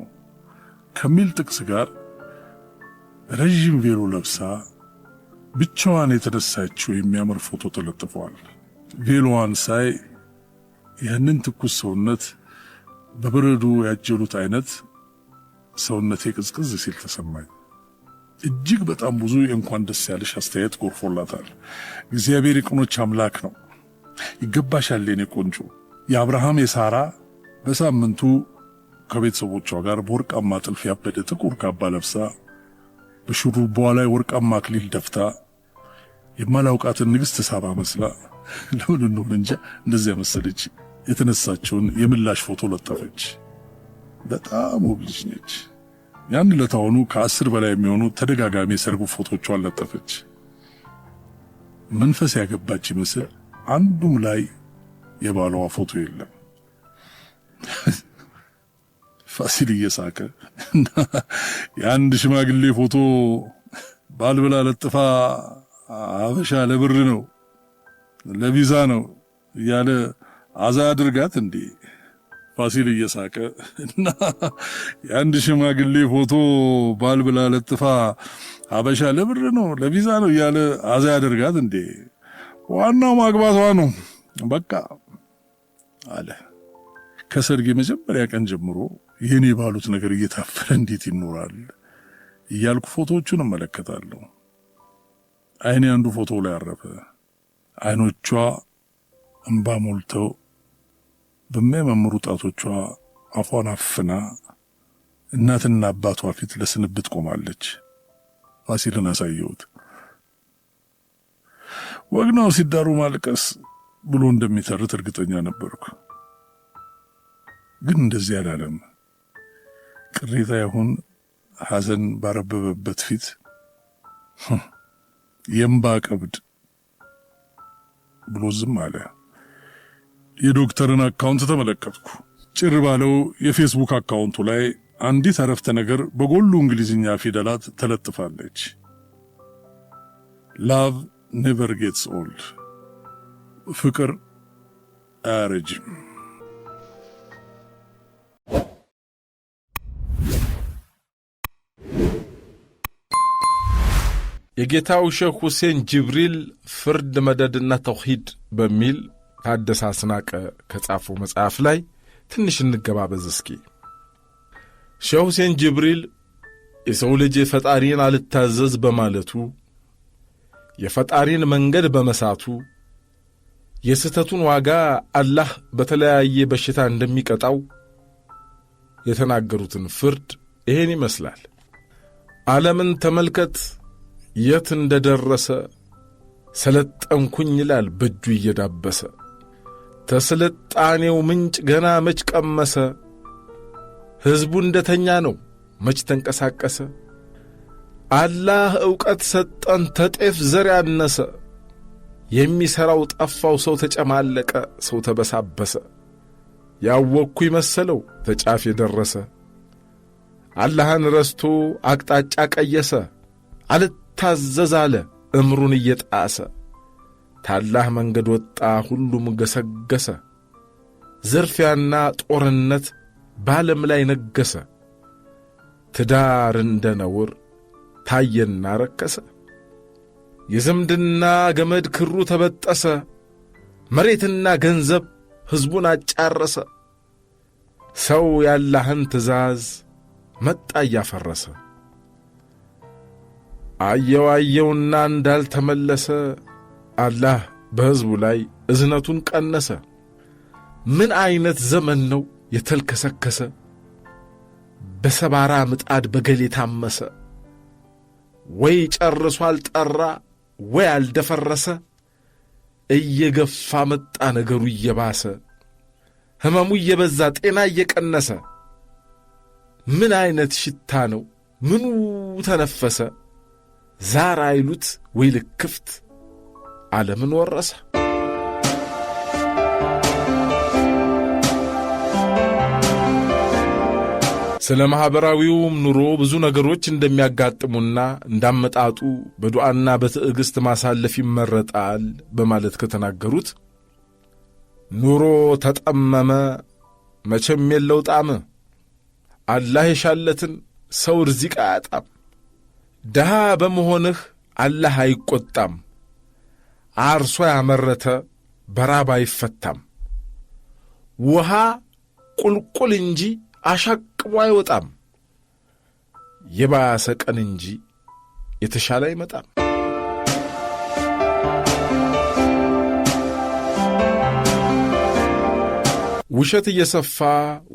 ከሚል ጥቅስ ጋር ረጅም ቬሎ ለብሳ ብቻዋን የተነሳችው የሚያምር ፎቶ ተለጥፏል። ቬሎዋን ሳይ ያንን ትኩስ ሰውነት በበረዶ ያጀሉት አይነት ሰውነቴ ቅዝቅዝ ሲል ተሰማኝ። እጅግ በጣም ብዙ የእንኳን ደስ ያለሽ አስተያየት ጎርፎላታል። እግዚአብሔር የቅኖች አምላክ ነው። ይገባሻል የኔ ቆንጆ። የአብርሃም የሳራ በሳምንቱ ከቤተሰቦቿ ጋር በወርቃማ ጥልፍ ያበደ ጥቁር ካባ ለብሳ በሹሩባዋ ላይ ወርቃማ አክሊል ደፍታ የማላውቃትን ንግሥት ሳባ መስላ ለምን እንደሆነ እንጃ እንደዚያ መሰለች የተነሳችውን የምላሽ ፎቶ ለጠፈች። በጣም ውብ ልጅ ነች። ያን ለታውኑ ከ10 በላይ የሚሆኑ ተደጋጋሚ የሰርጉ ፎቶቿን ለጠፈች። መንፈስ ያገባች ይመስል አንዱም ላይ የባሏ ፎቶ የለም። ፋሲል እየሳቀ የአንድ ሽማግሌ ፎቶ ባልብላ ለጥፋ አበሻ ለብር ነው ለቪዛ ነው እያለ አዛ አድርጋት እንዴ? ፋሲል እየሳቀ እና የአንድ ሽማግሌ ፎቶ ባልብላ ለጥፋ አበሻ ለብር ነው ለቪዛ ነው እያለ አዛ ያደርጋት እንዴ? ዋናው ማግባቷ ነው በቃ አለ። ከሰርግ የመጀመሪያ ቀን ጀምሮ ይሄኔ ባሉት ነገር እየታፈረ እንዴት ይኖራል እያልኩ ፎቶዎቹን እመለከታለሁ። አይኔ አንዱ ፎቶ ላይ አረፈ። አይኖቿ እንባ ሞልተው በሚያማምሩ ጣቶቿ አፏን አፍና እናትና አባቷ ፊት ለስንብት ቆማለች። ፋሲልን አሳየሁት። ወግናው ሲዳሩ ማልቀስ ብሎ እንደሚተርት እርግጠኛ ነበርኩ። ግን እንደዚህ አላለም። ቅሬታ ይሁን ሐዘን ባረበበበት ፊት የእምባ ቀብድ ብሎ ዝም አለ። የዶክተርን አካውንት ተመለከትኩ። ጭር ባለው የፌስቡክ አካውንቱ ላይ አንዲት አረፍተ ነገር በጎሉ እንግሊዝኛ ፊደላት ተለጥፋለች። ላቭ ኔቨር ጌትስ ኦልድ፣ ፍቅር አያረጅም።
የጌታው ሼህ ሁሴን ጅብሪል ፍርድ መደድና ተውሂድ በሚል ታደሰ አስናቀ ከጻፈው መጽሐፍ ላይ ትንሽ እንገባበዝ እስኪ። ሼህ ሁሴን ጅብሪል የሰው ልጅ ፈጣሪን አልታዘዝ በማለቱ የፈጣሪን መንገድ በመሳቱ የስተቱን ዋጋ አላህ በተለያየ በሽታ እንደሚቀጣው የተናገሩትን ፍርድ ይሄን ይመስላል። ዓለምን ተመልከት የት እንደደረሰ፣ ሰለጠንኩኝ ይላል በእጁ እየዳበሰ፣ ተስልጣኔው ምንጭ ገና መች ቀመሰ፣ ሕዝቡ እንደተኛ ነው መች ተንቀሳቀሰ፣ አላህ ዕውቀት ሰጠን ተጤፍ ዘር ያነሰ፣ የሚሠራው ጠፋው ሰው ተጨማለቀ ሰው ተበሳበሰ፣ ያወቅኩ ይመሰለው ተጫፍ የደረሰ፣ አላህን ረስቶ አቅጣጫ ቀየሰ፣ አልታዘዝ አለ እምሩን እየጣሰ፣ ታላህ መንገድ ወጣ ሁሉም ገሰገሰ፣ ዝርፊያና ጦርነት በዓለም ላይ ነገሰ፣ ትዳር እንደ ነውር ታየና ረከሰ፣ የዝምድና ገመድ ክሩ ተበጠሰ፣ መሬትና ገንዘብ ሕዝቡን አጫረሰ፣ ሰው ያላህን ትእዛዝ መጣ እያፈረሰ፣ አየው አየውና እንዳልተመለሰ አላህ በሕዝቡ ላይ እዝነቱን ቀነሰ። ምን አይነት ዘመን ነው የተልከሰከሰ፣ በሰባራ ምጣድ በገል የታመሰ፣ ወይ ጨርሶ አልጠራ ወይ አልደፈረሰ፣ እየገፋ መጣ ነገሩ እየባሰ፣ ሕመሙ እየበዛ ጤና እየቀነሰ። ምን አይነት ሽታ ነው ምኑ ተነፈሰ፣ ዛር አይሉት ወይ ልክፍት ዓለምን ወረሰ። ስለ ማኅበራዊውም ኑሮ ብዙ ነገሮች እንደሚያጋጥሙና እንዳመጣጡ በዱዓና በትዕግሥት ማሳለፍ ይመረጣል በማለት ከተናገሩት ኑሮ ተጠመመ መቼም የለው ጣዕም፣ አላህ የሻለትን ሰው ርዚቅ አያጣም። ድሃ በመሆንህ አላህ አይቈጣም፣ አርሶ ያመረተ በራብ አይፈታም። ውሃ ቁልቁል እንጂ አሻቅቦ አይወጣም፣ የባሰ ቀን እንጂ የተሻለ አይመጣም። ውሸት እየሰፋ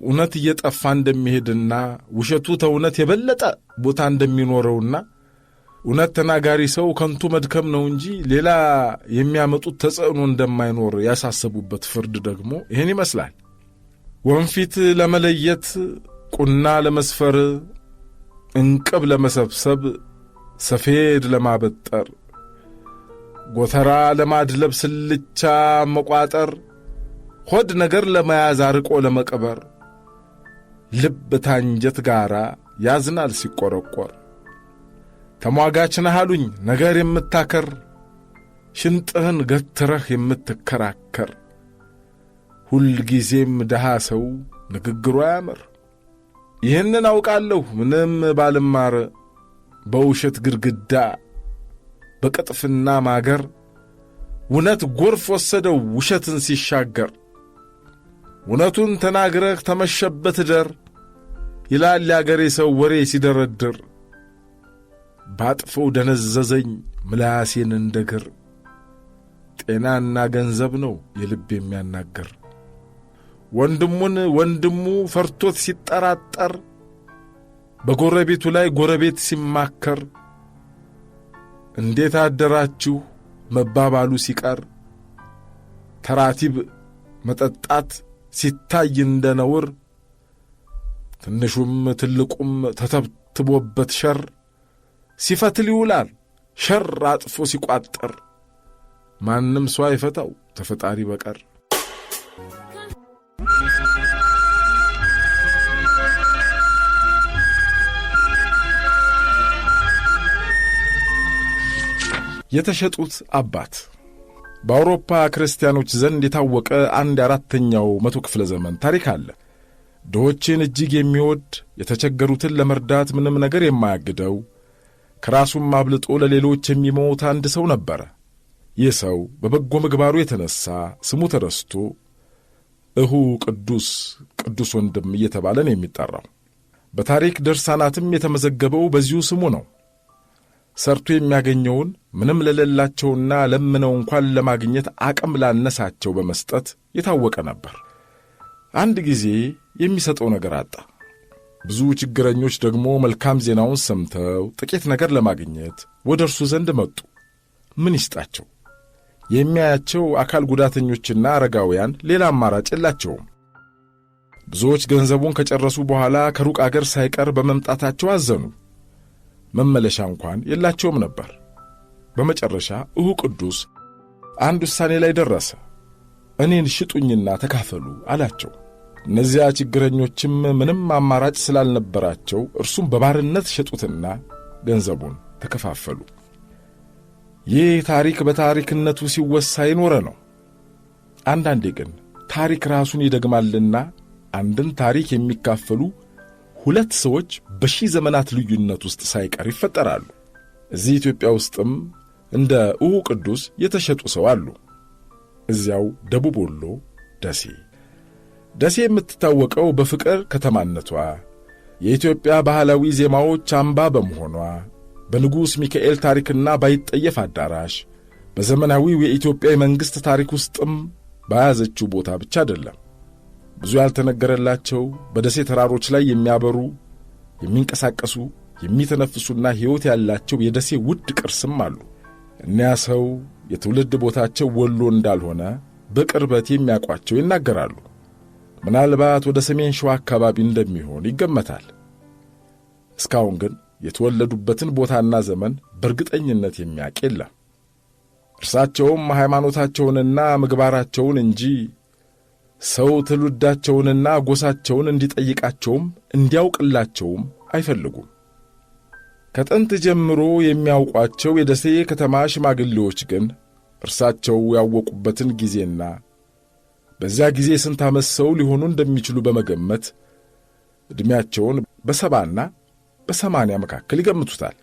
እውነት እየጠፋ እንደሚሄድና ውሸቱ ተእውነት የበለጠ ቦታ እንደሚኖረውና እውነት ተናጋሪ ሰው ከንቱ መድከም ነው እንጂ ሌላ የሚያመጡት ተጽዕኖ እንደማይኖር ያሳሰቡበት ፍርድ ደግሞ ይህን ይመስላል። ወንፊት ለመለየት፣ ቁና ለመስፈር፣ እንቅብ ለመሰብሰብ፣ ሰፌድ ለማበጠር፣ ጎተራ ለማድለብ፣ ስልቻ መቋጠር፣ ሆድ ነገር ለመያዝ አርቆ ለመቅበር፣ ልብ ታንጀት ጋራ ያዝናል ሲቆረቆር። ተሟጋች ነህ አሉኝ ነገር የምታከር፣ ሽንጥህን ገትረህ የምትከራከር፣ ሁልጊዜም ድሃ ሰው ንግግሩ አያምር። ይህንን አውቃለሁ ምንም ባልማር፣ በውሸት ግድግዳ በቅጥፍና ማገር፣ እውነት ጎርፍ ወሰደው ውሸትን ሲሻገር። እውነቱን ተናግረህ ተመሸበት ደር፣ ይላል ያገሬ ሰው ወሬ ሲደረድር። ባጥፈው ደነዘዘኝ ምላሴን እንደግር፣ ጤናና ገንዘብ ነው የልብ የሚያናገር። ወንድሙን ወንድሙ ፈርቶት ሲጠራጠር፣ በጎረቤቱ ላይ ጎረቤት ሲማከር፣ እንዴት አደራችሁ መባባሉ ሲቀር፣ ተራቲብ መጠጣት ሲታይ እንደ ነውር፣ ትንሹም ትልቁም ተተብትቦበት ሸር ሲፈትል ይውላል ሸር አጥፎ ሲቋጠር። ማንም ሰው አይፈታው ተፈጣሪ በቀር። የተሸጡት አባት በአውሮፓ ክርስቲያኖች ዘንድ የታወቀ አንድ የአራተኛው መቶ ክፍለ ዘመን ታሪክ አለ። ድሆችን እጅግ የሚወድ የተቸገሩትን ለመርዳት ምንም ነገር የማያግደው ከራሱም አብልጦ ለሌሎች የሚሞት አንድ ሰው ነበረ። ይህ ሰው በበጎ ምግባሩ የተነሣ ስሙ ተረስቶ እሁ ቅዱስ ቅዱስ ወንድም እየተባለ ነው የሚጠራው። በታሪክ ድርሳናትም የተመዘገበው በዚሁ ስሙ ነው። ሰርቶ የሚያገኘውን ምንም ለሌላቸውና ለምነው እንኳን ለማግኘት አቅም ላነሳቸው በመስጠት የታወቀ ነበር። አንድ ጊዜ የሚሰጠው ነገር አጣ። ብዙ ችግረኞች ደግሞ መልካም ዜናውን ሰምተው ጥቂት ነገር ለማግኘት ወደ እርሱ ዘንድ መጡ። ምን ይስጣቸው? የሚያያቸው አካል ጉዳተኞችና አረጋውያን ሌላ አማራጭ የላቸውም። ብዙዎች ገንዘቡን ከጨረሱ በኋላ ከሩቅ አገር ሳይቀር በመምጣታቸው አዘኑ። መመለሻ እንኳን የላቸውም ነበር። በመጨረሻ እሁ ቅዱስ አንድ ውሳኔ ላይ ደረሰ። እኔን ሽጡኝና ተካፈሉ አላቸው። እነዚያ ችግረኞችም ምንም አማራጭ ስላልነበራቸው እርሱም በባርነት ሸጡትና ገንዘቡን ተከፋፈሉ። ይህ ታሪክ በታሪክነቱ ሲወሳ የኖረ ነው። አንዳንዴ ግን ታሪክ ራሱን ይደግማልና አንድን ታሪክ የሚካፈሉ ሁለት ሰዎች በሺህ ዘመናት ልዩነት ውስጥ ሳይቀር ይፈጠራሉ። እዚህ ኢትዮጵያ ውስጥም እንደ እሁ ቅዱስ የተሸጡ ሰው አሉ። እዚያው ደቡብ ወሎ ደሴ። ደሴ የምትታወቀው በፍቅር ከተማነቷ፣ የኢትዮጵያ ባህላዊ ዜማዎች አምባ በመሆኗ፣ በንጉሥ ሚካኤል ታሪክና ባይጠየፍ አዳራሽ፣ በዘመናዊው የኢትዮጵያ የመንግሥት ታሪክ ውስጥም በያዘችው ቦታ ብቻ አይደለም። ብዙ ያልተነገረላቸው በደሴ ተራሮች ላይ የሚያበሩ፣ የሚንቀሳቀሱ፣ የሚተነፍሱና ሕይወት ያላቸው የደሴ ውድ ቅርስም አሉ። እኒያ ሰው የትውልድ ቦታቸው ወሎ እንዳልሆነ በቅርበት የሚያውቋቸው ይናገራሉ። ምናልባት ወደ ሰሜን ሸዋ አካባቢ እንደሚሆን ይገመታል። እስካሁን ግን የተወለዱበትን ቦታና ዘመን በእርግጠኝነት የሚያውቅ የለም። እርሳቸውም ሃይማኖታቸውንና ምግባራቸውን እንጂ ሰው ትውልዳቸውንና ጎሳቸውን እንዲጠይቃቸውም እንዲያውቅላቸውም አይፈልጉም። ከጥንት ጀምሮ የሚያውቋቸው የደሴ ከተማ ሽማግሌዎች ግን እርሳቸው ያወቁበትን ጊዜና በዚያ ጊዜ ስንት ዓመት ሰው ሊሆኑ እንደሚችሉ በመገመት ዕድሜያቸውን በ70ና በ80 መካከል ይገምቱታል።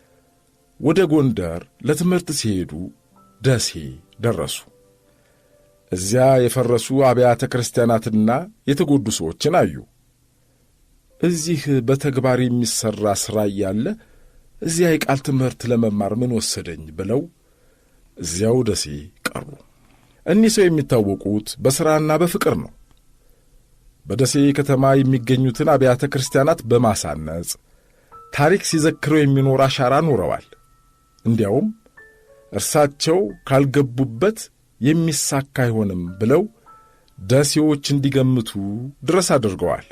ወደ ጎንደር ለትምህርት ሲሄዱ ደሴ ደረሱ። እዚያ የፈረሱ አብያተ ክርስቲያናትና የተጎዱ ሰዎችን አዩ። እዚህ በተግባር የሚሠራ ሥራ እያለ እዚያ የቃል ትምህርት ለመማር ምን ወሰደኝ ብለው እዚያው ደሴ ቀሩ። እኒህ ሰው የሚታወቁት በሥራና በፍቅር ነው። በደሴ ከተማ የሚገኙትን አብያተ ክርስቲያናት በማሳነጽ ታሪክ ሲዘክረው የሚኖር አሻራ ኖረዋል። እንዲያውም እርሳቸው ካልገቡበት የሚሳካ አይሆንም ብለው ደሴዎች እንዲገምቱ ድረስ አድርገዋል።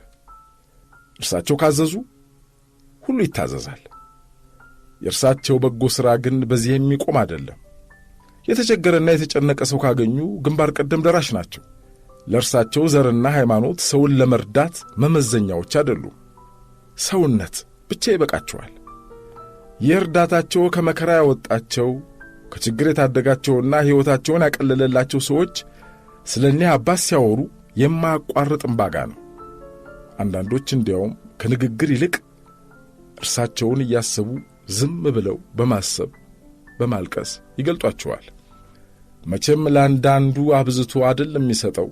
እርሳቸው ካዘዙ ሁሉ ይታዘዛል። የእርሳቸው በጎ ሥራ ግን በዚህ የሚቆም አይደለም። የተቸገረና የተጨነቀ ሰው ካገኙ ግንባር ቀደም ደራሽ ናቸው። ለእርሳቸው ዘርና ሃይማኖት ሰውን ለመርዳት መመዘኛዎች አይደሉም። ሰውነት ብቻ ይበቃቸዋል። የእርዳታቸው ከመከራ ያወጣቸው፣ ከችግር የታደጋቸውና ሕይወታቸውን ያቀለለላቸው ሰዎች ስለ እኒህ አባት ሲያወሩ የማያቋርጥ እምባጋ ነው። አንዳንዶች እንዲያውም ከንግግር ይልቅ እርሳቸውን እያሰቡ ዝም ብለው በማሰብ በማልቀስ ይገልጧቸዋል። መቼም ለአንዳንዱ አብዝቶ አይደል የሚሰጠው።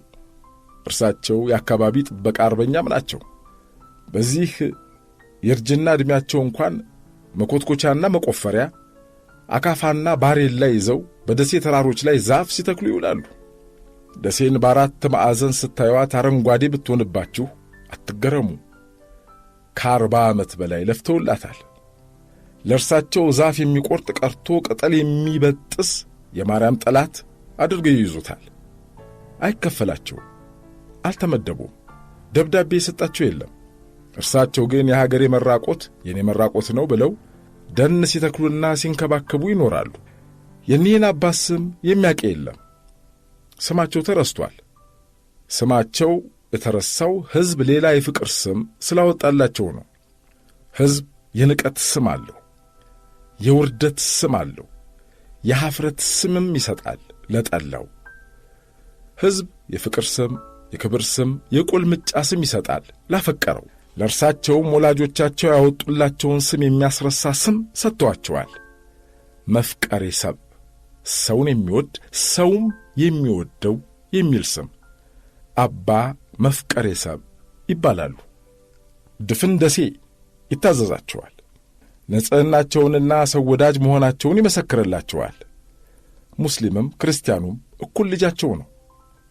እርሳቸው የአካባቢ ጥበቃ አርበኛም ናቸው። በዚህ የእርጅና ዕድሜያቸው እንኳን መኮትኮቻና መቆፈሪያ፣ አካፋና ባሬላ ይዘው በደሴ ተራሮች ላይ ዛፍ ሲተክሉ ይውላሉ። ደሴን በአራት ማዕዘን ስታዩዋት አረንጓዴ ብትሆንባችሁ አትገረሙ። ከ40 ዓመት በላይ ለፍተውላታል። ለእርሳቸው ዛፍ የሚቆርጥ ቀርቶ ቅጠል የሚበጥስ የማርያም ጠላት አድርገው ይይዙታል። አይከፈላቸውም፣ አልተመደቡም፣ ደብዳቤ የሰጣቸው የለም። እርሳቸው ግን የሀገሬ መራቆት የኔ መራቆት ነው ብለው ደን ሲተክሉና ሲንከባከቡ ይኖራሉ። የኒህን አባት ስም የሚያውቅ የለም። ስማቸው ተረስቷል። ስማቸው የተረሳው ሕዝብ ሌላ የፍቅር ስም ስላወጣላቸው ነው። ሕዝብ የንቀት ስም አለው፣ የውርደት ስም አለው፣ የኀፍረት ስምም ይሰጣል ለጠላው። ሕዝብ የፍቅር ስም፣ የክብር ስም፣ የቁልምጫ ስም ይሰጣል ላፈቀረው። ለእርሳቸውም ወላጆቻቸው ያወጡላቸውን ስም የሚያስረሳ ስም ሰጥተዋቸዋል። መፍቀሬ ሰብ፣ ሰውን የሚወድ ሰውም የሚወደው የሚል ስም። አባ መፍቀሬ ሰብ ይባላሉ። ድፍን ደሴ ይታዘዛቸዋል። ንጽሕናቸውንና ሰው ወዳጅ መሆናቸውን ይመሰክርላቸዋል። ሙስሊምም ክርስቲያኑም እኩል ልጃቸው ነው።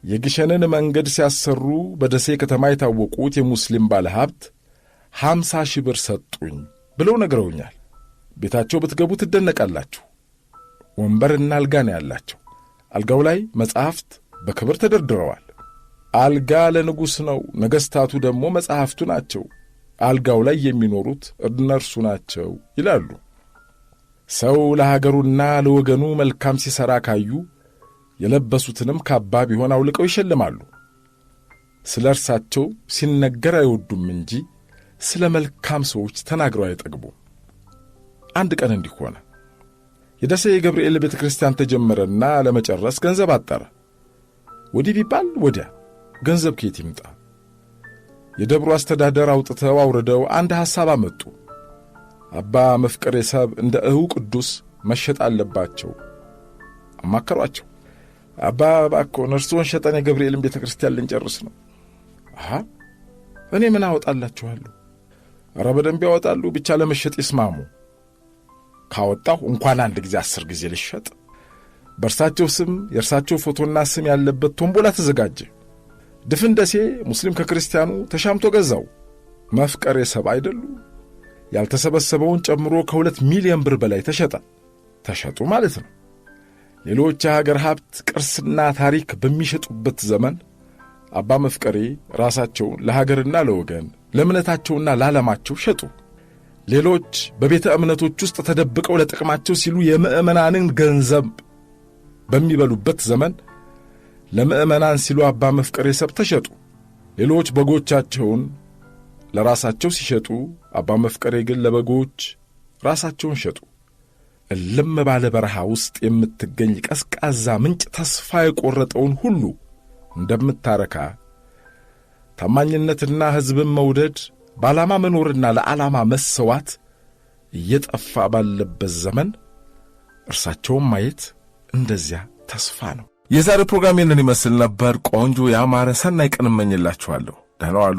የግሸንን መንገድ ሲያሰሩ በደሴ ከተማ የታወቁት የሙስሊም ባለ ሀብት 50 ሺህ ብር ሰጡኝ ብለው ነግረውኛል። ቤታቸው ብትገቡ ትደነቃላችሁ። ወንበርና አልጋ ነው ያላቸው። አልጋው ላይ መጻሕፍት በክብር ተደርድረዋል። አልጋ ለንጉሥ ነው፣ ነገሥታቱ ደግሞ መጻሕፍቱ ናቸው። አልጋው ላይ የሚኖሩት እነርሱ ናቸው ይላሉ። ሰው ለሀገሩና ለወገኑ መልካም ሲሠራ ካዩ የለበሱትንም ካባ ቢሆን አውልቀው ይሸልማሉ። ስለ እርሳቸው ሲነገር አይወዱም እንጂ ስለ መልካም ሰዎች ተናግረው አይጠግቡም። አንድ ቀን እንዲህ ሆነ። የደሴ የገብርኤል ቤተ ክርስቲያን ተጀመረና ለመጨረስ ገንዘብ አጠረ። ወዲህ ቢባል ወዲያ ገንዘብ ከየት ይምጣ? የደብሩ አስተዳደር አውጥተው አውርደው አንድ ሐሳብ አመጡ። አባ መፍቀሬ ሰብ እንደ እሁ ቅዱስ መሸጥ አለባቸው አማከሯቸው። አባ እባክዎን እርስዎን ሸጠን የገብርኤልን ቤተ ክርስቲያን ልንጨርስ ነው። እኔ ምን አወጣላችኋለሁ? ኧረ በደንብ ያወጣሉ፣ ብቻ ለመሸጥ ይስማሙ። ካወጣሁ እንኳን አንድ ጊዜ 10 ጊዜ ልሸጥ። በእርሳቸው ስም የእርሳቸው ፎቶና ስም ያለበት ቶምቦላ ተዘጋጀ። ድፍን ደሴ ሙስሊም ከክርስቲያኑ ተሻምቶ ገዛው። መፍቀሬ ሰብ አይደሉ? ያልተሰበሰበውን ጨምሮ ከ2 ሚሊዮን ብር በላይ ተሸጡ ማለት ነው። ሌሎች የሀገር ሀብት ቅርስና ታሪክ በሚሸጡበት ዘመን አባ መፍቀሬ ራሳቸውን ለሀገርና ለወገን ለእምነታቸውና ለዓለማቸው ሸጡ። ሌሎች በቤተ እምነቶች ውስጥ ተደብቀው ለጥቅማቸው ሲሉ የምዕመናንን ገንዘብ በሚበሉበት ዘመን ለምዕመናን ሲሉ አባ መፍቀሬ ሰብ ተሸጡ። ሌሎች በጎቻቸውን ለራሳቸው ሲሸጡ፣ አባ መፍቀሬ ግን ለበጎች ራሳቸውን ሸጡ። እልም ባለ በረሃ ውስጥ የምትገኝ ቀዝቃዛ ምንጭ ተስፋ የቆረጠውን ሁሉ እንደምታረካ ታማኝነትና ሕዝብን መውደድ በዓላማ መኖርና ለዓላማ መሰዋት እየጠፋ ባለበት ዘመን እርሳቸውን ማየት እንደዚያ ተስፋ ነው። የዛሬው ፕሮግራም ይህንን ይመስል ነበር። ቆንጆ ያማረ ሰናይ ቀን እመኝላችኋለሁ። ደህና ዋሉ።